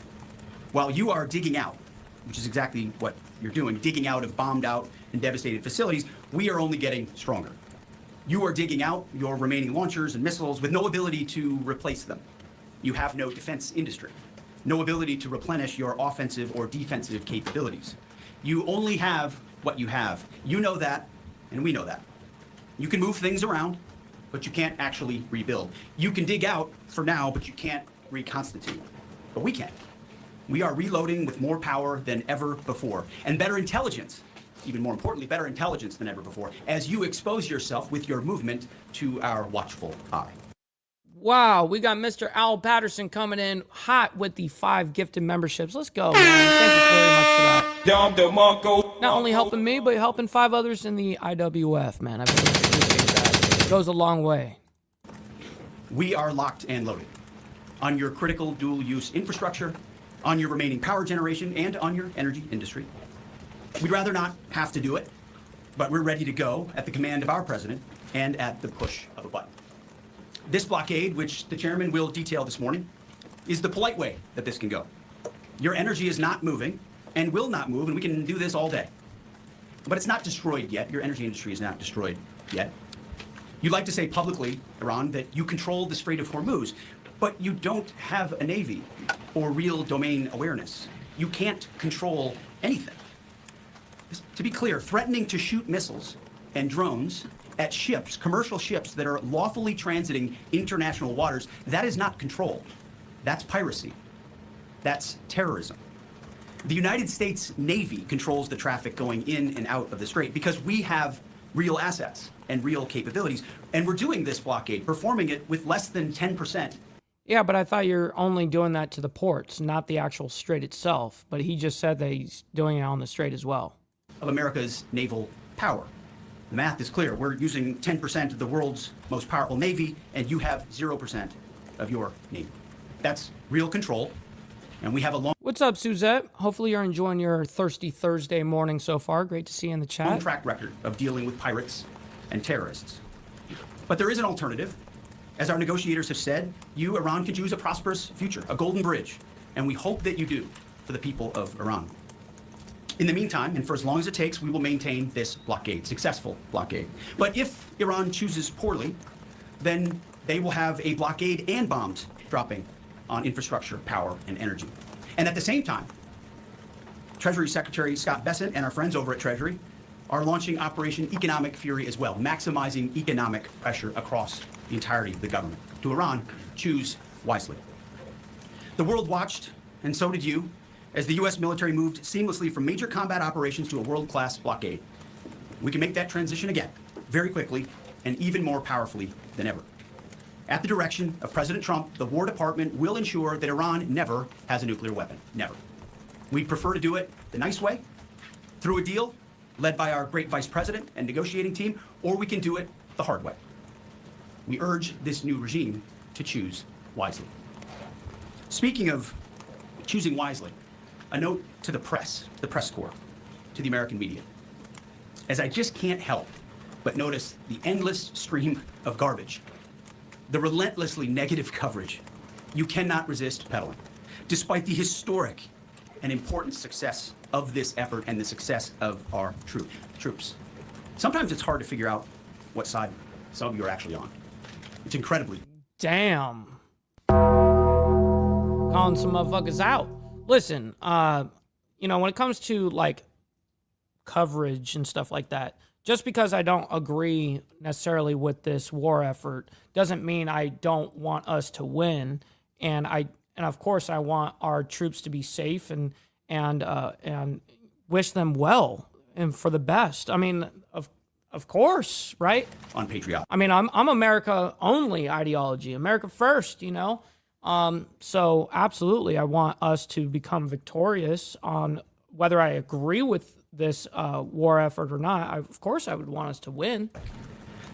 While you are digging out, which is exactly what you're doing, digging out of bombed out and devastated facilities, we are only getting stronger. You are digging out your remaining launchers and missiles with no ability to replace them. You have no defense industry, no ability to replenish your offensive or defensive capabilities. You only have what you have. You know that, and we know that. You can move things around, but you can't actually rebuild. You can dig out for now, but you can't reconstitute. But we can. We are reloading with more power than ever before, and better intelligence, even more importantly, better intelligence than ever before, as you expose yourself with your movement to our watchful eye. Wow, we got Mr. Al Patterson coming in hot with the 5 gifted memberships. Let's go, man. Thank you very much for that. Not only helping me, but helping 5 others in the IWF, man. I really appreciate that. It goes a long way. We are locked and loaded on your critical dual-use infrastructure, on your remaining power generation, and on your energy industry. We'd rather not have to do it, but we're ready to go at the command of our president and at the push of a button. This blockade, which the chairman will detail this morning, is the polite way that this can go. Your energy is not moving and will not move, and we can do this all day. But it's not destroyed yet. Your energy industry is not destroyed yet. You'd like to say publicly, Iran, that you control the Strait of Hormuz, but you don't have a navy or real domain awareness. You can't control anything. To be clear, threatening to shoot missiles and drones at ships, commercial ships that are lawfully transiting international waters, that is not control. That's piracy. That's terrorism. The United States Navy controls the traffic going in and out of the strait because we have real assets and real capabilities. And we're doing this blockade, performing it with less than 10%. Yeah, but I thought you're only doing that to the ports, not the actual strait itself. But he just said that he's doing it on the strait as well. Of America's naval power. The math is clear. We're using 10% of the world's most powerful navy, and you have 0% of your navy. That's real control, and we have a long... What's up, Suzette? Hopefully you're enjoying your thirsty Thursday morning so far. Great to see you in the chat. ...track record of dealing with pirates and terrorists. But there is an alternative. As our negotiators have said, you, Iran, could choose a prosperous future, a golden bridge, and we hope that you do for the people of Iran. In the meantime, and for as long as it takes, we will maintain this blockade, successful blockade. But if Iran chooses poorly, then they will have a blockade and bombs dropping on infrastructure, power, and energy. And at the same time, Treasury Secretary Scott Bessent and our friends over at Treasury are launching Operation Economic Fury as well, maximizing economic pressure across the entirety of the government. To Iran, choose wisely. The world watched, and so did you, as the U.S. military moved seamlessly from major combat operations to a world-class blockade. We can make that transition again, very quickly, and even more powerfully than ever. At the direction of President Trump, the War Department will ensure that Iran never has a nuclear weapon. Never. We'd prefer to do it the nice way, through a deal led by our great vice president and negotiating team, or we can do it the hard way. We urge this new regime to choose wisely. Speaking of choosing wisely, a note to the press corps, to the American media, as I just can't help But notice the endless stream of garbage, the relentlessly negative coverage. You cannot resist peddling, despite the historic and important success of this effort and the success of our troops. Sometimes it's hard to figure out what side some of you are actually on. It's incredibly. Damn. Calling some motherfuckers out. Listen, you know, when it comes to like coverage and stuff like that, just because I don't agree necessarily with this war effort doesn't mean I don't want us to win. And of course I want our troops to be safe and wish them well and for the best. I mean, of course, right? Unpatriotic. I mean, I'm America only ideology, America first, you know? So absolutely, I want us to become victorious on whether I agree with this war effort or not. Of course, I would want us to win.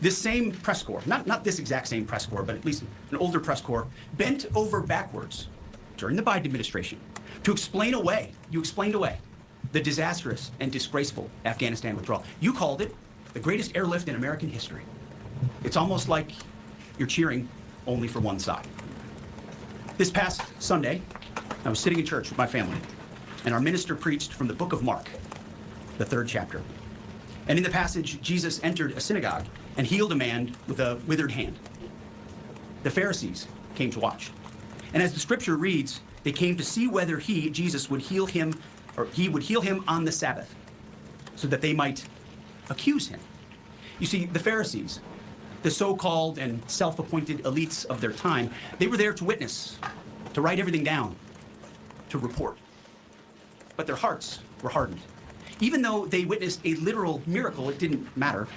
This same press corps, not this exact same press corps, but at least an older press corps, bent over backwards during the Biden administration to explain away, the disastrous and disgraceful Afghanistan withdrawal. You called it the greatest airlift in American history. It's almost like you're cheering only for one side. This past Sunday, I was sitting in church with my family, and our minister preached from the book of Mark, the 3rd chapter. And in the passage, Jesus entered a synagogue and healed a man with a withered hand. The Pharisees came to watch. And as the scripture reads, they came to see whether Jesus, would heal him, or he would heal him on the Sabbath, so that they might accuse him. You see, the Pharisees, the so-called and self-appointed elites of their time, they were there to witness, to write everything down, to report. But their hearts were hardened. Even though they witnessed a literal miracle, it didn't matter.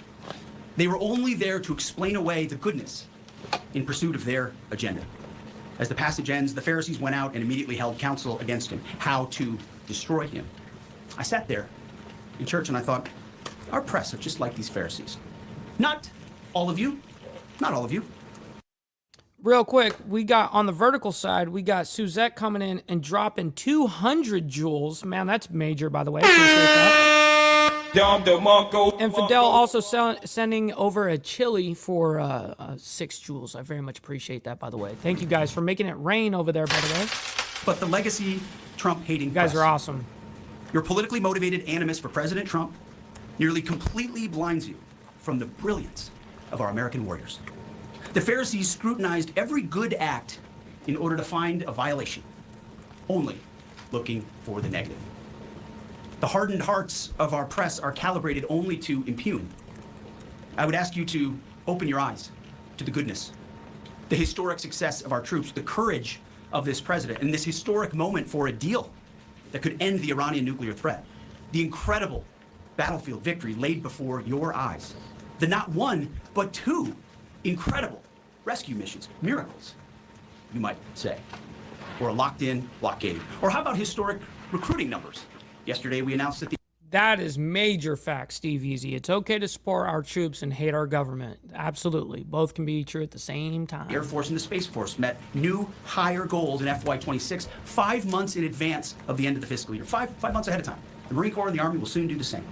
They were only there to explain away the goodness in pursuit of their agenda. As the passage ends, the Pharisees went out and immediately held counsel against him, how to destroy him. I sat there in church and I thought, our press are just like these Pharisees. Not all of you. Real quick, we got on the vertical side, we got Suzette coming in and dropping 200 joules. Man, that's major, by the way. Appreciate that. And Fidel also sending over a chili for 6 joules. I very much appreciate that, by the way. Thank you guys for making it rain over there, by the way. But the legacy Trump-hating you guys press, are awesome. Your politically motivated animus for President Trump nearly completely blinds you from the brilliance of our American warriors. The Pharisees scrutinized every good act in order to find a violation, only looking for the negative. The hardened hearts of our press are calibrated only to impugn. I would ask you to open your eyes to the goodness, the historic success of our troops, the courage of this president, and this historic moment for a deal that could end the Iranian nuclear threat, the incredible battlefield victory laid before your eyes, the not one, but 2 incredible rescue missions, miracles, you might say, or a locked-in blockade. Or how about historic recruiting numbers? Yesterday, we announced that That is major fact, Steve Easy. It's okay to support our troops and hate our government. Absolutely. Both can be true at the same time. The Air Force and the Space Force met new higher goals in FY26 5 months in advance of the end of the fiscal year. Five months ahead of time. The Marine Corps and the Army will soon do the same.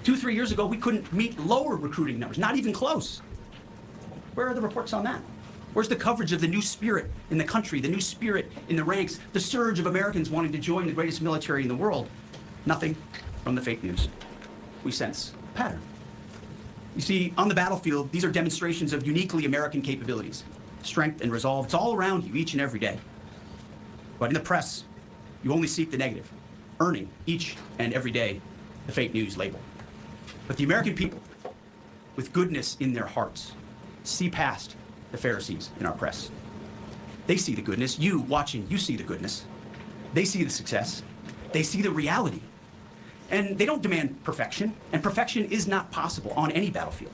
2-3 years ago, we couldn't meet lower recruiting numbers, not even close. Where are the reports on that? Where's the coverage of the new spirit in the country, the new spirit in the ranks, the surge of Americans wanting to join the greatest military in the world? Nothing from the fake news. We sense a pattern. You see, on the battlefield, these are demonstrations of uniquely American capabilities, strength and resolve. It's all around you each and every day. But in the press, you only seek the negative, earning each and every day the fake news label. But the American people, with goodness in their hearts, see past the Pharisees in our press. They see the goodness. You watching, you see the goodness. They see the success. They see the reality. And they don't demand perfection, and perfection is not possible on any battlefield.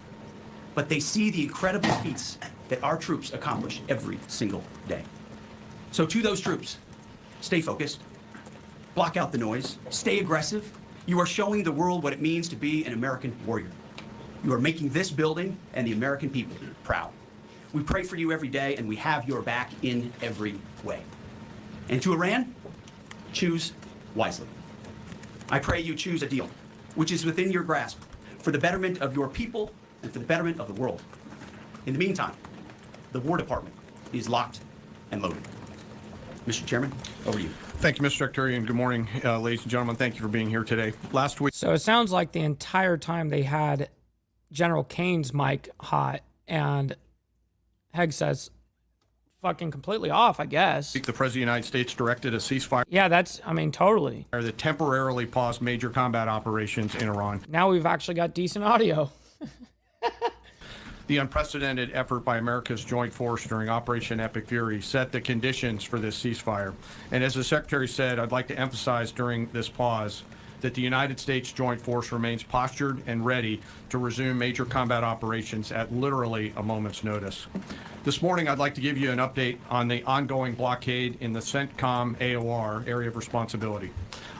But they see the incredible feats that our troops accomplish every single day. So to those troops, stay focused, block out the noise, stay aggressive. You are showing the world what it means to be an American warrior. You are making this building and the American people proud. We pray for you every day, and we have your back in every way. And to Iran, choose wisely. I pray you choose a deal which is within your grasp for the betterment of your people and for the betterment of the world. In the meantime, the War Department is locked and loaded. Mr. Chairman, over to you. Thank you, Mr. Secretary, and good morning, ladies and gentlemen. Thank you for being here today. Last week. So it sounds like the entire time they had General Kane's mic hot and Hegseth's fucking completely off, I guess. The President of the United States directed a ceasefire. Yeah, that's, I mean, totally. That temporarily paused major combat operations in Iran. Now we've actually got decent audio. The unprecedented effort by America's joint force during Operation Epic Fury set the conditions for this ceasefire. And as the Secretary said, I'd like to emphasize during this pause that the United States joint force remains postured and ready to resume major combat operations at literally a moment's notice. This morning, I'd like to give you an update on the ongoing blockade in the CENTCOM AOR area of responsibility.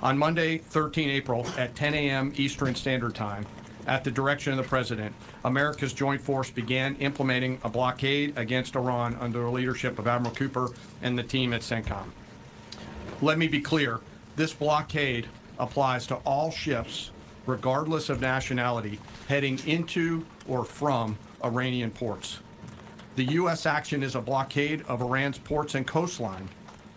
On Monday, 13 April at 10 a.m. Eastern Standard Time, at the direction of the President, America's joint force began implementing a blockade against Iran under the leadership of Admiral Cooper and the team at CENTCOM. Let me be clear, this blockade applies to all ships, regardless of nationality, heading into or from Iranian ports. The U.S. action is a blockade of Iran's ports and coastline,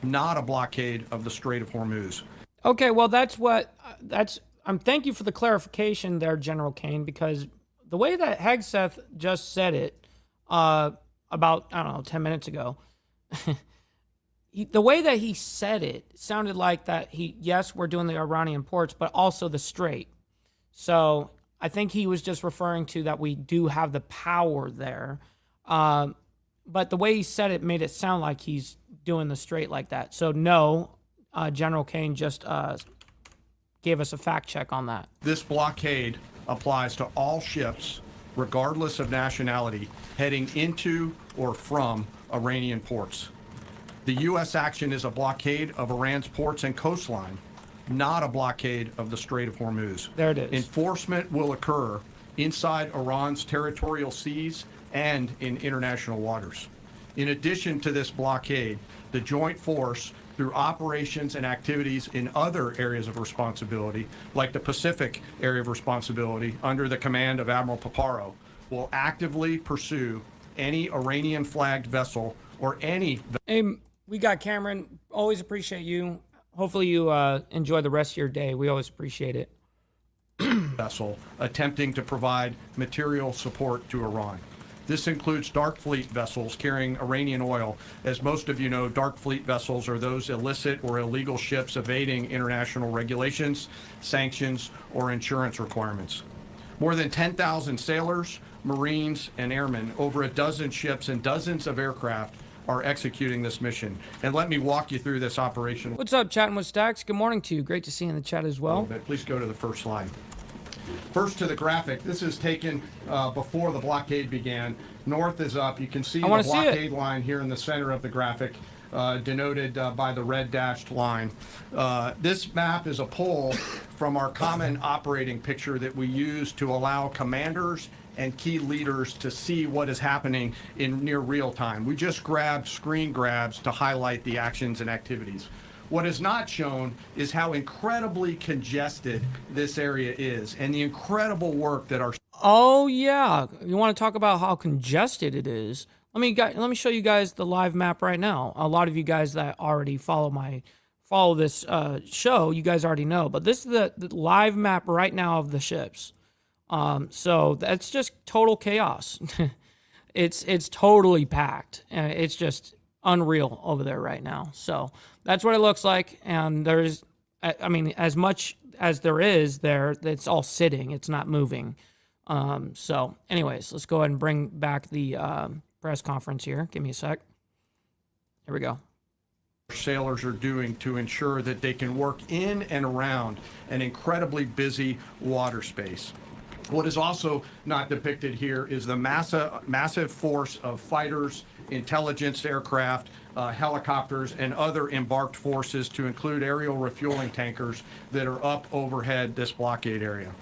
not a blockade of the Strait of Hormuz. Okay, well, thank you for the clarification there, General Kane, because the way that Hegseth just said it about, I don't know, 10 minutes ago, the way that he said it sounded like that yes, we're doing the Iranian ports, but also the Strait. So I think he was just referring to that we do have the power there. But the way he said it made it sound like he's doing the Strait like that. So no, General Kane just gave us a fact check on that. This blockade applies to all ships, regardless of nationality, heading into or from Iranian ports. The U.S. action is a blockade of Iran's ports and coastline, not a blockade of the Strait of Hormuz. There it is. Enforcement will occur inside Iran's territorial seas and in international waters. In addition to this blockade, the joint force, through operations and activities in other areas of responsibility, like the Pacific area of responsibility under the command of Admiral Paparo, will actively pursue any Iranian-flagged vessel or any... Hey, we got Cameron. Always appreciate you. Hopefully you enjoy the rest of your day. We always appreciate it. ...vessel attempting to provide material support to Iran. This includes dark fleet vessels carrying Iranian oil. As most of you know, dark fleet vessels are those illicit or illegal ships evading international regulations, sanctions, or insurance requirements. More than 10,000 sailors, Marines, and airmen, over a dozen ships and dozens of aircraft are executing this mission. And let me walk you through this operation. What's up, Chatting with Stacks? Good morning to you. Great to see you in the chat as well. Please go to the first slide. First to the graphic. This is taken before the blockade began. North is up. You can see the blockade line here in the center of the graphic, denoted by the red dashed line. This map is a pull from our common operating picture that we use to allow commanders and key leaders to see what is happening in near real time. We just grabbed screen grabs to highlight the actions and activities. What is not shown is how incredibly congested this area is and the incredible work that our... Oh, yeah. You want to talk about how congested it is? Let me show you guys the live map right now. A lot of you guys that already follow this show, you guys already know. But this is the live map right now of the ships. So that's just total chaos. It's totally packed. It's just unreal over there right now. So that's what it looks like. And there's, I mean, as much as there is there, it's all sitting. It's not moving. So anyways, let's go ahead and bring back the press conference here. Give me a sec. Here we go. Sailors are doing to ensure that they can work in and around an incredibly busy water space. What is also not depicted here is the massive force of fighters, intelligence aircraft, helicopters, and other embarked forces, to include aerial refueling tankers that are up overhead this blockade area.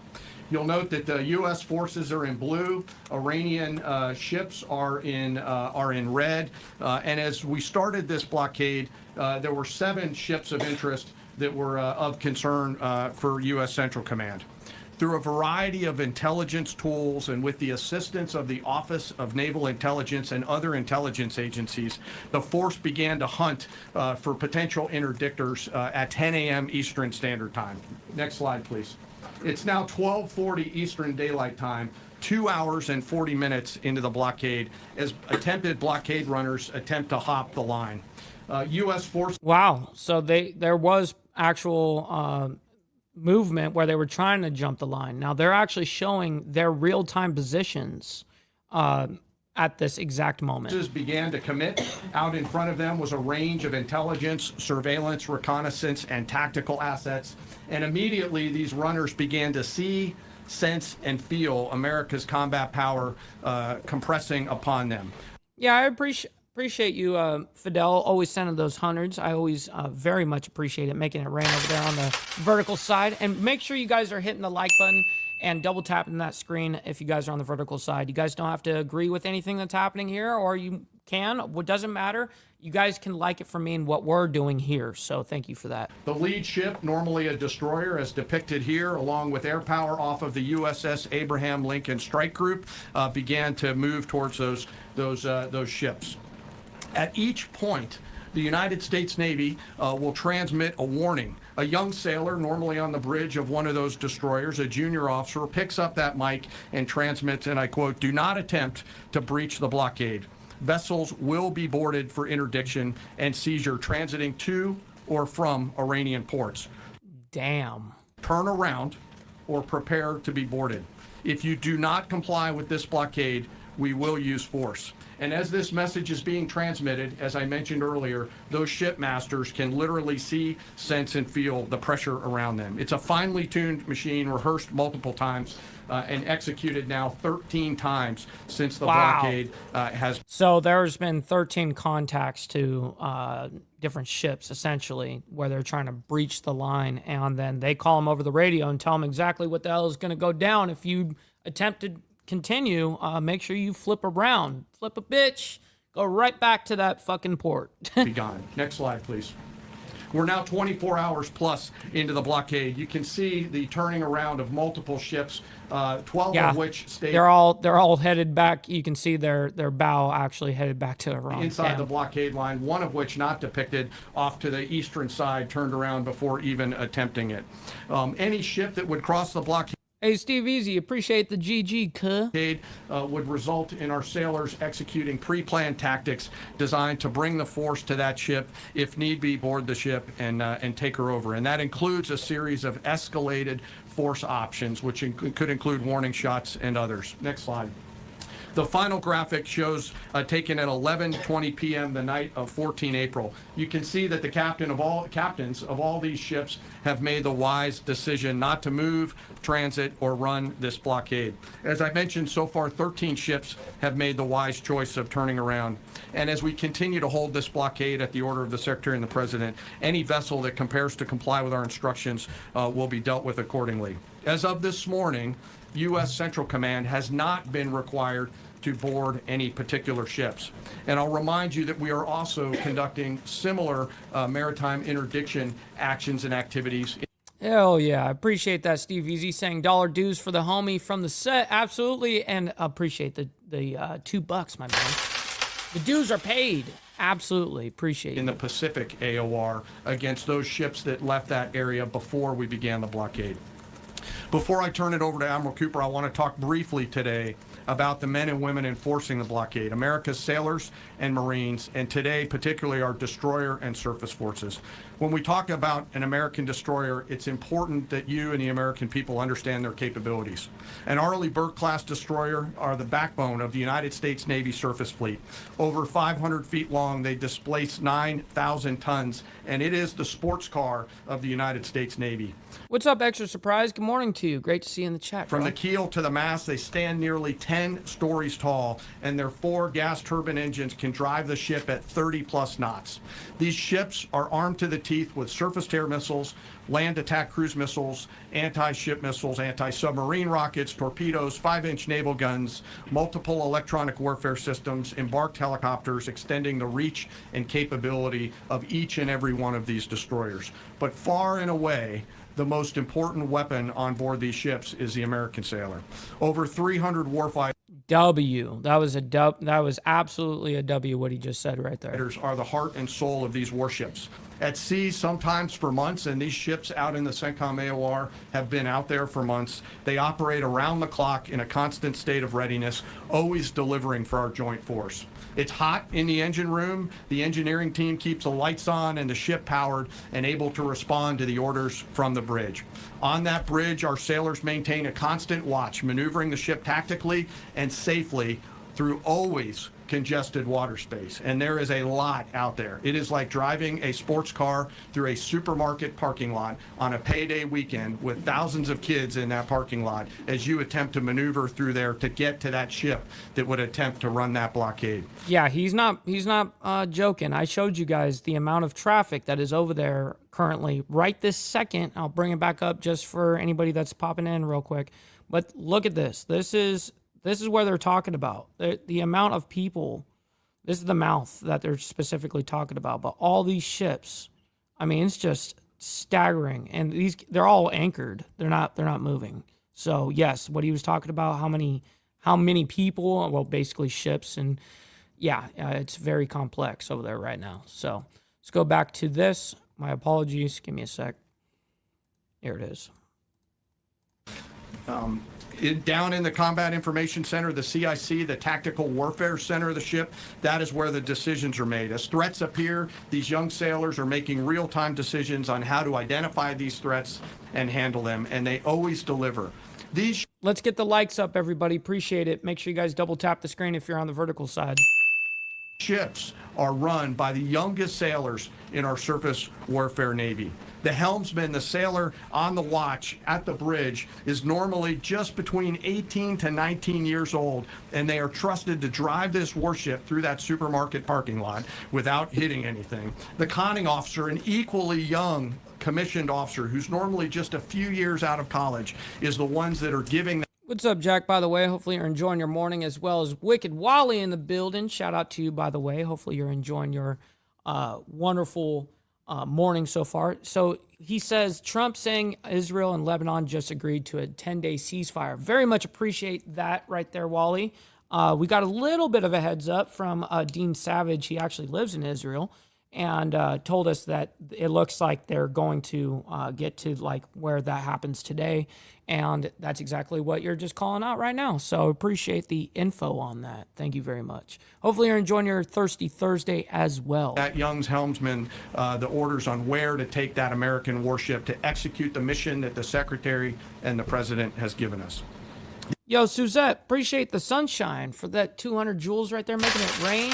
You'll note that the U.S. forces are in blue, Iranian ships are in red, and as we started this blockade, there were 7 ships of interest that were of concern for U.S. Central Command. Through a variety of intelligence tools and with the assistance of the Office of Naval Intelligence and other intelligence agencies, the force began to hunt for potential interdictors at 10 a.m. Eastern Standard Time. Next slide, please. It's now 12:40 Eastern Daylight Time, 2 hours and 40 minutes into the blockade, as attempted blockade runners attempt to hop the line. U.S. forces. Wow. So there was actual movement where they were trying to jump the line. Now they're actually showing their real-time positions at this exact moment. Began to commit. Out in front of them was a range of intelligence, surveillance, reconnaissance, and tactical assets. And immediately these runners began to see, sense, and feel America's combat power compressing upon them. Yeah, I appreciate you, Fidel, always sending those hundreds. I always very much appreciate it, making it rain over there on the vertical side. And make sure you guys are hitting the like button and double tapping that screen if you guys are on the vertical side. You guys don't have to agree with anything that's happening here, or you can. What doesn't matter. You guys can like it for me and what we're doing here. So thank you for that. The lead ship, normally a destroyer, as depicted here, along with air power off of the USS Abraham Lincoln Strike Group, began to move towards those ships. At each point, the United States Navy will transmit a warning. A young sailor, normally on the bridge of one of those destroyers, a junior officer, picks up that mic and transmits, and I quote, "Do not attempt to breach the blockade. Vessels will be boarded for interdiction and seizure transiting to or from Iranian ports." Damn. Turn around or prepare to be boarded. If you do not comply with this blockade, we will use force. And as this message is being transmitted, as I mentioned earlier, those shipmasters can literally see, sense, and feel the pressure around them. It's a finely tuned machine, rehearsed multiple times, and executed now 13 times since the blockade has. So there's been 13 contacts to different ships, essentially, where they're trying to breach the line, and then they call them over the radio and tell them exactly what the hell is going to go down if you attempt to continue. Make sure you flip around. Flip a bitch. Go right back to that fucking port. Be gone. Next slide, please. We're now 24 hours plus into the blockade. You can see the turning around of multiple ships, 12 of which stayed. They're all headed back. You can see their bow actually headed back to Iran. Inside the blockade line, one of which not depicted, off to the eastern side, turned around before even attempting it. Any ship that would cross the blockade. Hey, Steve Easy, appreciate the GG, cuh. Would result in our sailors executing pre-planned tactics designed to bring the force to that ship, if need be, board the ship and take her over. And that includes a series of escalated force options, which could include warning shots and others. Next slide. The final graphic shows taken at 11:20 p.m. the night of 14 April. You can see that the captains of all these ships have made the wise decision not to move, transit, or run this blockade. As I mentioned, so far 13 ships have made the wise choice of turning around. And as we continue to hold this blockade at the order of the Secretary and the President, any vessel that compares to comply with our instructions will be dealt with accordingly. As of this morning, U.S. Central Command has not been required to board any particular ships. And I'll remind you that we are also conducting similar maritime interdiction actions and activities. Hell yeah. I appreciate that, Steve Easy, saying dollar dues for the homie from the set. Absolutely. And appreciate the $2, my man. The dues are paid. Absolutely. Appreciate it. In the Pacific AOR against those ships that left that area before we began the blockade. Before I turn it over to Admiral Cooper, I want to talk briefly today about the men and women enforcing the blockade, America's sailors and Marines, and today particularly our destroyer and surface forces. When we talk about an American destroyer, it's important that you and the American people understand their capabilities. An Arleigh Burke-class destroyer are the backbone of the United States Navy surface fleet. Over 500 feet long, they displace 9,000 tons, and it is the sports car of the United States Navy. What's up, Extra Surprise? Good morning to you. Great to see you in the chat. From the keel to the mast, they stand nearly 10 stories tall, and their 4 gas turbine engines can drive the ship at 30-plus knots. These ships are armed to the teeth with surface-to-air missiles, land attack cruise missiles, anti-ship missiles, anti-submarine rockets, torpedoes, 5-inch naval guns, multiple electronic warfare systems, embarked helicopters, extending the reach and capability of each and every one of these destroyers. But far and away, the most important weapon on board these ships is the American sailor. Over 300 warfighters. W. That was a dub. That was absolutely a W. What he just said right there. Are the heart and soul of these warships. At sea, sometimes for months, and these ships out in the CENTCOM AOR have been out there for months. They operate around the clock in a constant state of readiness, always delivering for our joint force. It's hot in the engine room. The engineering team keeps the lights on and the ship powered and able to respond to the orders from the bridge. On that bridge, our sailors maintain a constant watch, maneuvering the ship tactically and safely through always congested water space, and there is a lot out there. It is like driving a sports car through a supermarket parking lot on a payday weekend with thousands of kids in that parking lot as you attempt to maneuver through there to get to that ship that would attempt to run that blockade. Yeah, he's not joking. I showed you guys the amount of traffic that is over there currently right this second. I'll bring it back up just for anybody that's popping in real quick. But look at this. This is where they're talking about. The amount of people, this is the mouth that they're specifically talking about. But all these ships, I mean, it's just staggering. And they're all anchored. They're not moving. So yes, what he was talking about, how many people, well, basically ships. And yeah, it's very complex over there right now. So let's go back to this. My apologies. Give me a sec. Here it is. Down in the Combat Information Center, the CIC, the Tactical Warfare Center of the ship, that is where the decisions are made. As threats appear, these young sailors are making real-time decisions on how to identify these threats and handle them, and they always deliver. Let's get the likes up, everybody. Appreciate it. Make sure you guys double tap the screen if you're on the vertical side. Ships are run by the youngest sailors in our surface warfare Navy. The helmsman, the sailor on the watch at the bridge, is normally just between 18 to 19 years old, and they are trusted to drive this warship through that supermarket parking lot without hitting anything. The conning officer, an equally young commissioned officer who's normally just a few years out of college, is the ones that are giving them. What's up, Jack, by the way? Hopefully you're enjoying your morning, as well as Wicked Wally in the building. Shout out to you, by the way. Hopefully you're enjoying your wonderful morning so far. So he says, Trump saying Israel and Lebanon just agreed to a 10-day ceasefire. Very much appreciate that right there, Wally. We got a little bit of a heads up from Dean Savage. He actually lives in Israel, and told us that it looks like they're going to get to like where that happens today. And that's exactly what you're just calling out right now. So appreciate the info on that. Thank you very much. Hopefully you're enjoying your Thirsty Thursday as well. That Young's helmsman, the orders on where to take that American warship to execute the mission that the Secretary and the President has given us. Yo, Suzette, appreciate the sunshine for that 200 joules right there, making it rain.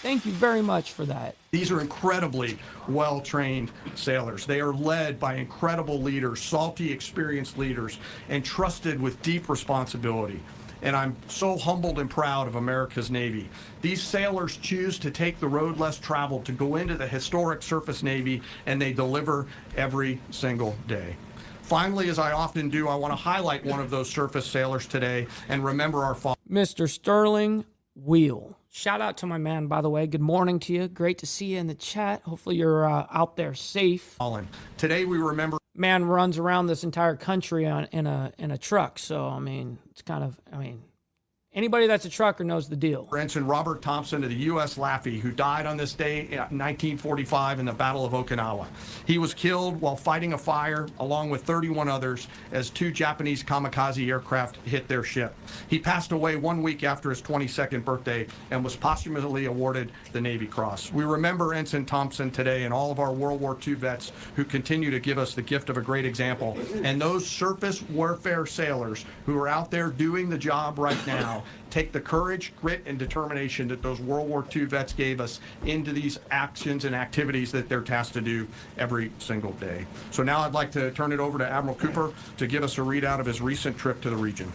Thank you very much for that. These are incredibly well-trained sailors. They are led by incredible leaders, salty, experienced leaders, and trusted with deep responsibility. And I'm so humbled and proud of America's Navy. These sailors choose to take the road less traveled to go into the historic surface Navy, and they deliver every single day. Finally, as I often do, I want to highlight one of those surface sailors today and remember our father. Mr. Sterling Wheel. Shout out to my man, by the way. Good morning to you. Great to see you in the chat. Hopefully you're out there safe. Today we remember. Man runs around this entire country in a truck. So, I mean, it's kind of, anybody that's a trucker knows the deal. Ensign Robert Thompson of the U.S. Laffey, who died on this day in 1945 in the Battle of Okinawa. He was killed while fighting a fire along with 31 others as 2 Japanese kamikaze aircraft hit their ship. He passed away 1 week after his 22nd birthday and was posthumously awarded the Navy Cross. We remember Ensign Thompson today and all of our World War II vets who continue to give us the gift of a great example. And those surface warfare sailors who are out there doing the job right now take the courage, grit, and determination that those World War II vets gave us into these actions and activities that they're tasked to do every single day. So now I'd like to turn it over to Admiral Cooper to give us a readout of his recent trip to the region.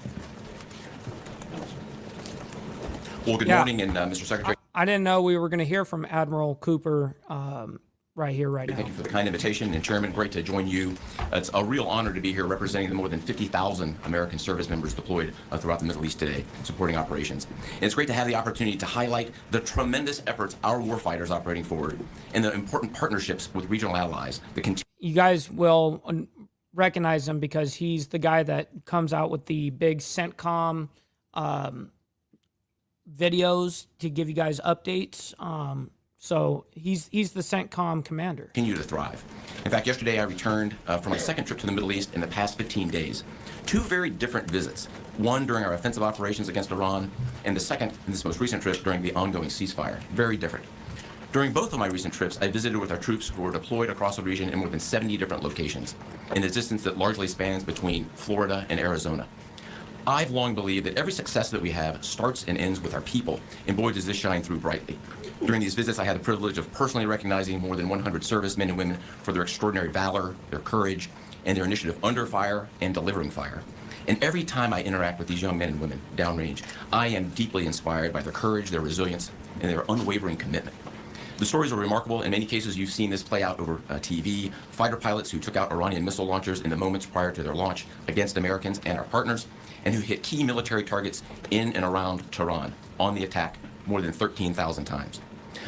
Well, good morning, and Mr. Secretary. I didn't know we were going to hear from Admiral Cooper right here, right now. Thank you for the kind invitation, and Chairman, great to join you. It's a real honor to be here representing the more than 50,000 American service members deployed throughout the Middle East today, supporting operations. And it's great to have the opportunity to highlight the tremendous efforts our warfighters operating forward and the important partnerships with regional allies that continue. You guys will recognize him because he's the guy that comes out with the big CENTCOM videos to give you guys updates. So he's the CENTCOM commander. Continue to thrive. In fact, yesterday I returned from my second trip to the Middle East in the past 15 days. 2 very different visits. One during our offensive operations against Iran, and the second, in this most recent trip, during the ongoing ceasefire. Very different. During both of my recent trips, I visited with our troops who were deployed across the region in more than 70 different locations, in a distance that largely spans between Florida and Arizona. I've long believed that every success that we have starts and ends with our people, and boy, does this shine through brightly. During these visits, I had the privilege of personally recognizing more than 100 servicemen and women for their extraordinary valor, their courage, and their initiative under fire and delivering fire. And every time I interact with these young men and women downrange, I am deeply inspired by their courage, their resilience, and their unwavering commitment. The stories are remarkable. In many cases, you've seen this play out over TV. Fighter pilots who took out Iranian missile launchers in the moments prior to their launch against Americans and our partners, and who hit key military targets in and around Tehran on the attack more than 13,000 times.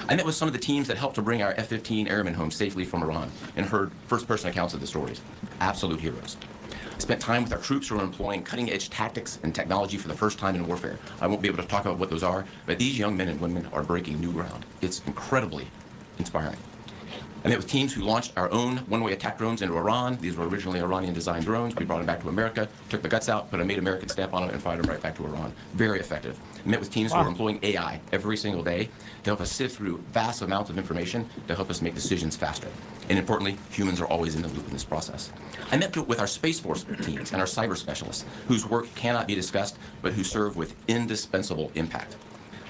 I met with some of the teams that helped to bring our F-15 airmen home safely from Iran and heard first-person accounts of the stories. Absolute heroes. I spent time with our troops who are employing cutting-edge tactics and technology for the first time in warfare. I won't be able to talk about what those are, but these young men and women are breaking new ground. It's incredibly inspiring. I met with teams who launched our own one-way attack drones into Iran. These were originally Iranian-designed drones. We brought them back to America, took the guts out, put a made American stamp on them, and fired them right back to Iran. Very effective. I met with teams who are employing AI every single day to help us sift through vast amounts of information to help us make decisions faster. And importantly, humans are always in the loop in this process. I met with our Space Force teams and our cyber specialists, whose work cannot be discussed, but who serve with indispensable impact.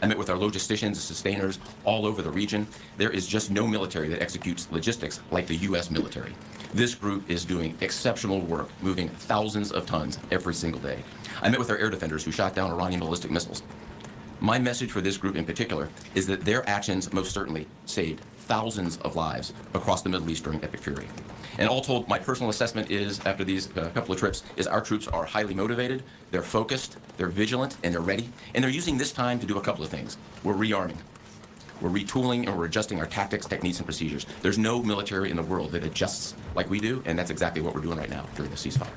I met with our logisticians and sustainers all over the region. There is just no military that executes logistics like the U.S. military. This group is doing exceptional work, moving thousands of tons every single day. I met with our air defenders who shot down Iranian ballistic missiles. My message for this group in particular is that their actions most certainly saved thousands of lives across the Middle East during Epic Fury. And all told, my personal assessment is, after these couple of trips, is our troops are highly motivated, they're focused, they're vigilant, and they're ready. And they're using this time to do a couple of things. We're rearming. We're retooling and we're adjusting our tactics, techniques, and procedures. There's no military in the world that adjusts like we do, and that's exactly what we're doing right now during the ceasefire.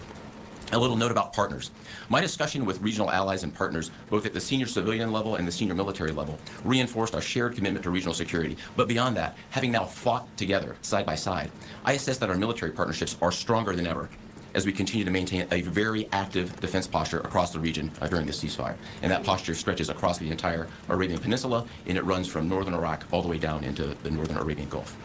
A little note about partners. My discussion with regional allies and partners, both at the senior civilian level and the senior military level, reinforced our shared commitment to regional security. But beyond that, having now fought together, side by side, I assess that our military partnerships are stronger than ever as we continue to maintain a very active defense posture across the region during this ceasefire. And that posture stretches across the entire Arabian Peninsula, and it runs from northern Iraq all the way down into the northern Arabian Gulf.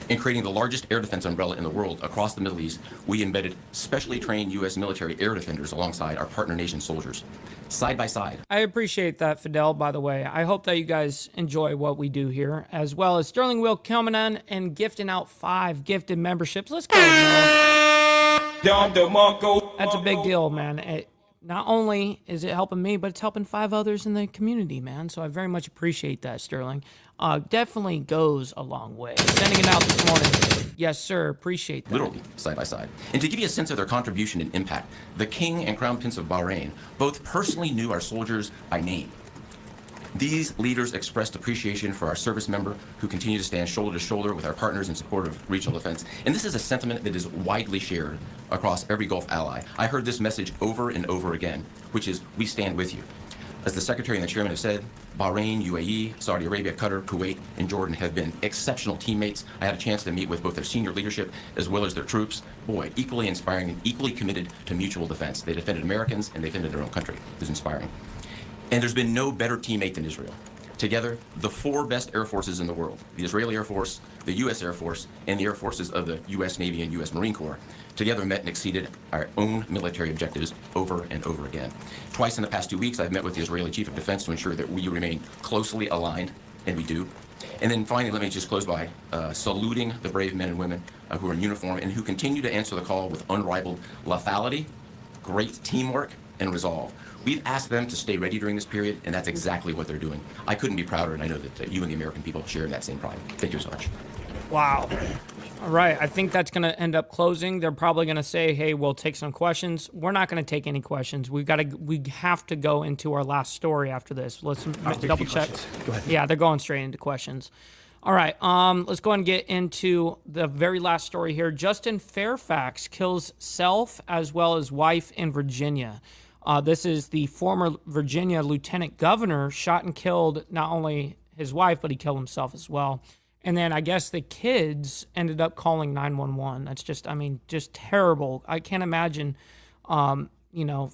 In creating the largest air defense umbrella in the world across the Middle East, we embedded specially trained U.S. military air defenders alongside our partner nation soldiers, side by side. I appreciate that, Fidel, by the way. I hope that you guys enjoy what we do here, as well as Sterling Will coming in and gifting out 5 gifted memberships. Let's go, man. That's a big deal, man. Not only is it helping me, but it's helping 5 others in the community, man. So I very much appreciate that, Sterling. Definitely goes a long way. Sending it out this morning. Yes, sir. Appreciate that. Literally, side by side. And to give you a sense of their contribution and impact, the King and Crown Prince of Bahrain both personally knew our soldiers by name. These leaders expressed appreciation for our service member who continue to stand shoulder to shoulder with our partners in support of regional defense. And this is a sentiment that is widely shared across every Gulf ally. I heard this message over and over again, which is, we stand with you. As the Secretary and the Chairman have said, Bahrain, UAE, Saudi Arabia, Qatar, Kuwait, and Jordan have been exceptional teammates. I had a chance to meet with both their senior leadership as well as their troops. Boy, equally inspiring and equally committed to mutual defense. They defended Americans and they defended their own country. It was inspiring. And there's been no better teammate than Israel. Together, the 4 best air forces in the world, the Israeli Air Force, the U.S. Air Force, and the air forces of the U.S. Navy and U.S. Marine Corps, together met and exceeded our own military objectives over and over again. Twice in the past 2 weeks, I've met with the Israeli Chief of Defense to ensure that we remain closely aligned, and we do. And then finally, let me just close by saluting the brave men and women who are in uniform and who continue to answer the call with unrivaled lethality, great teamwork, and resolve. We've asked them to stay ready during this period, and that's exactly what they're doing. I couldn't be prouder, and I know that you and the American people share that same pride. Thank you so much. Wow. All right. I think that's going to end up closing. They're probably going to say, hey, we'll take some questions. We're not going to take any questions. We have to go into our last story after this. Let's double check. Go ahead. Yeah, they're going straight into questions. All right, let's go ahead and get into the very last story here. Justin Fairfax kills self as well as wife in Virginia. This is the former Virginia lieutenant governor shot and killed not only his wife, but he killed himself as well. And then I guess the kids ended up calling 911. That's just, I mean, just terrible. I can't imagine, you know,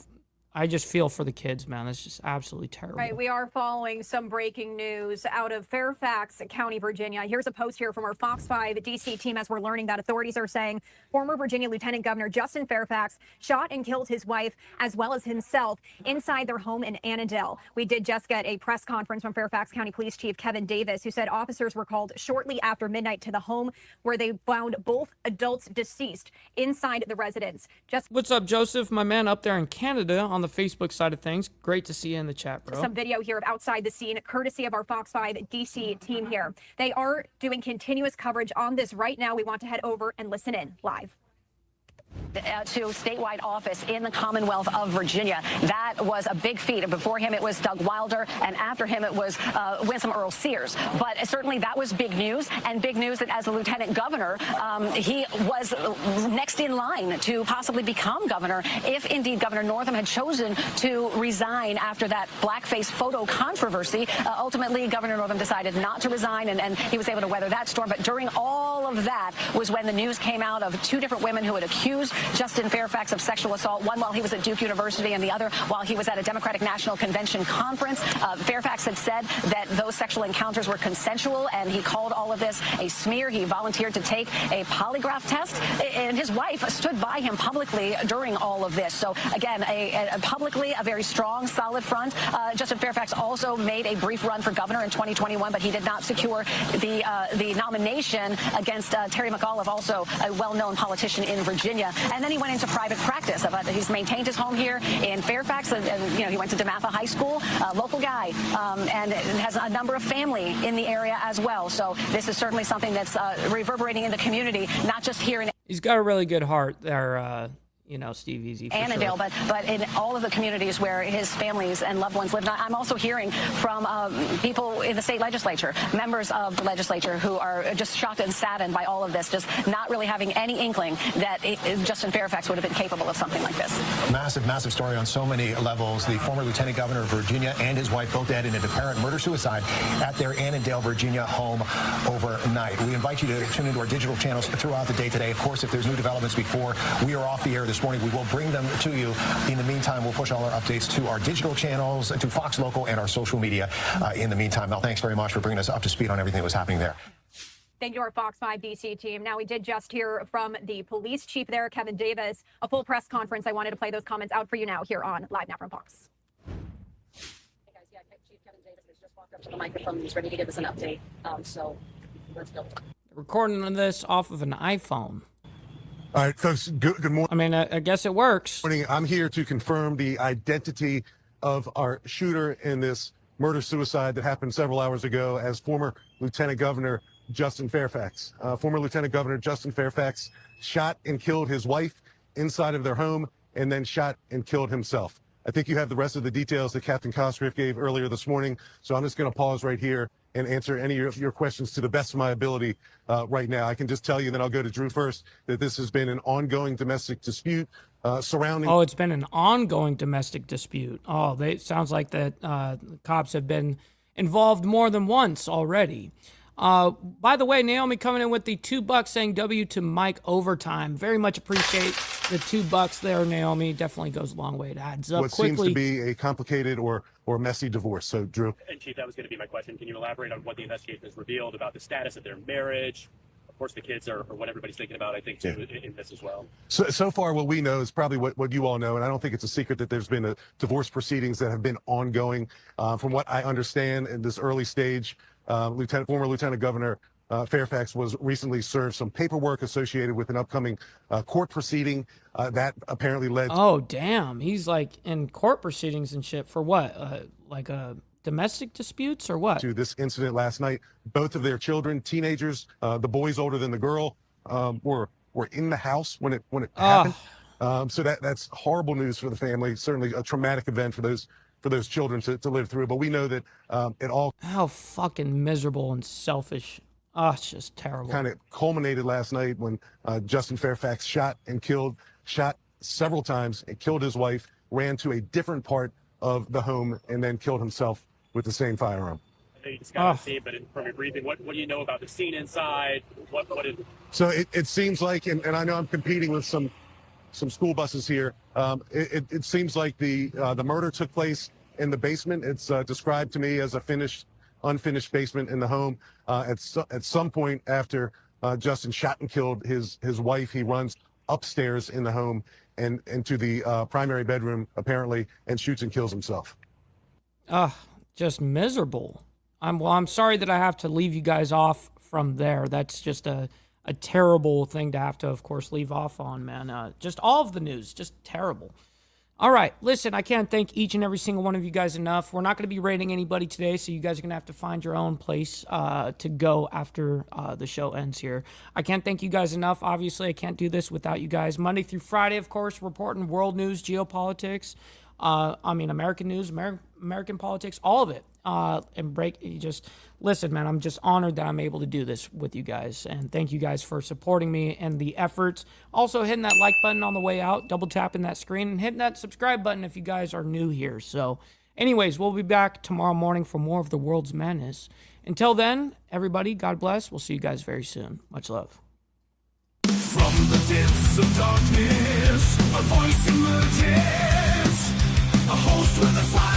I just feel for the kids, man. It's just absolutely terrible. Right, we are following some breaking news out of Fairfax County, Virginia. Here's a post here from our Fox 5 DC team as we're learning that authorities are saying former Virginia Lieutenant Governor Justin Fairfax shot and killed his wife as well as himself inside their home in Annandale. We did just get a press conference from Fairfax County Police Chief Kevin Davis, who said officers were called shortly after midnight to the home where they found both adults deceased inside the residence. What's up, Joseph, my man up there in Canada on the Facebook side of things. Great to see you in the chat, bro. Some video here of outside the scene, courtesy of our Fox 5 DC team here. They are doing continuous coverage on this right now. We want to head over and listen in live. To statewide office in the Commonwealth of Virginia. That was a big feat. Before him, it was Doug Wilder, and after him, it was Winsome Earl Sears. But certainly that was big news, and big news that as the lieutenant governor, he was next in line to possibly become governor if indeed Governor Northam had chosen to resign after that blackface photo controversy. Ultimately, Governor Northam decided not to resign, and he was able to weather that storm. But during all of that was when the news came out of two different women who had accused Justin Fairfax of sexual assault, one while he was at Duke University and the other while he was at a Democratic National Convention conference. Fairfax had said that those sexual encounters were consensual, and he called all of this a smear. He volunteered to take a polygraph test, and his wife stood by him publicly during all of this. So again, publicly a very strong, solid front. Justin Fairfax also made a brief run for governor in 2021, but he did not secure the nomination against Terry McAuliffe, also a well-known politician in Virginia. And then he went into private practice. He's maintained his home here in Fairfax, and you know, he went to DeMatha High School, local guy, and has a number of family in the area as well. So this is certainly something that's reverberating in the community, not just here in. He's got a really good heart there, you know, Steve Easy. Annandale, sure. but in all of the communities where his families and loved ones live. Now, I'm also hearing from people in the state legislature, members of the legislature, who are just shocked and saddened by all of this, just not really having any inkling that Justin Fairfax would have been capable of something like this. Massive story on so many levels. The former lieutenant governor of Virginia and his wife both dead in an apparent murder-suicide at their Annandale, Virginia home overnight. We invite you to tune into our digital channels throughout the day today. Of course, if there's new developments before we are off the air this morning, we will bring them to you. In the meantime, we'll push all our updates to our digital channels, to Fox Local, and our social media in the meantime. Mel, thanks very much for bringing us up to speed on everything that was happening there. Thank you to our Fox 5 DC team. Now, we did just hear from the police chief there, Kevin Davis, a full press conference. I wanted to play those comments out for you now here on Live Now from Fox. Hey guys, yeah, Chief Kevin Davis has just walked up to the microphone. He's ready to give us an update. So let's go. Recording this off of an iPhone. All right, folks, good morning. I mean, I guess it works. I'm here to confirm the identity of our shooter in this murder-suicide that happened several hours ago as former Lieutenant Governor Justin Fairfax. Former Lieutenant Governor Justin Fairfax shot and killed his wife inside of their home and then shot and killed himself. I think you have the rest of the details that Captain Cosgrave gave earlier this morning, so I'm just going to pause right here and answer any of your questions to the best of my ability right now. I can just tell you, then I'll go to Drew first, that this has been an ongoing domestic dispute surrounding... Oh, it's been an ongoing domestic dispute. Oh, sounds like that cops have been involved more than once already. By the way, Naomi coming in with the $2 saying W to Mike Overtime. Very much appreciate the $2 there, Naomi. Definitely goes a long way. It adds up quickly. What seems to be a complicated or messy divorce. So, Drew. And Chief, that was going to be my question. Can you elaborate on what the investigation has revealed about the status of their marriage? Of course, the kids are what everybody's thinking about, I think, too, in this as well. So far, what we know is probably what you all know, and I don't think it's a secret that there's been a divorce proceedings that have been ongoing. From what I understand in this early stage, former Lieutenant Governor Fairfax was recently served some paperwork associated with an upcoming court proceeding that apparently led. Oh, damn. He's like in court proceedings and shit for what? Like domestic disputes or what? To this incident last night. Both of their children, teenagers, the boys older than the girl, were in the house when it happened. So that's horrible news for the family. Certainly a traumatic event for those children to live through. But we know that it all... How fucking miserable and selfish Oh, it's just terrible. Kind of culminated last night when Justin Fairfax shot several times and killed his wife, ran to a different part of the home, and then killed himself with the same firearm. I know you just got to see it, but from your briefing, what do you know about the scene inside? What is? So it seems like, and I know I'm competing with some school buses here. It seems like the murder took place in the basement. It's described to me as a unfinished basement in the home. At some point after Justin shot and killed his wife, he runs upstairs in the home and into the primary bedroom, apparently, and shoots and kills himself. Just miserable. I'm sorry that I have to leave you guys off from there. That's just a terrible thing to have to, of course, leave off on, man. Just all of the news, just terrible. All right, listen, I can't thank each and every single one of you guys enough. We're not going to be rating anybody today, so you guys are going to have to find your own place to go after the show ends here. I can't thank you guys enough. Obviously, I can't do this without you guys. Monday through Friday, of course, reporting world news, geopolitics, American news, American politics, all of it. Listen, man, I'm just honored that I'm able to do this with you guys. And thank you guys for supporting me and the efforts. Also hitting that like button on the way out, double tapping that screen, and hitting that subscribe button if you guys are new here. So anyways, we'll be back tomorrow morning for more of the world's madness. Until then, everybody, God bless. We'll see you guys very soon. Much love. From the depths of darkness, a voice emerges, a host with a fire.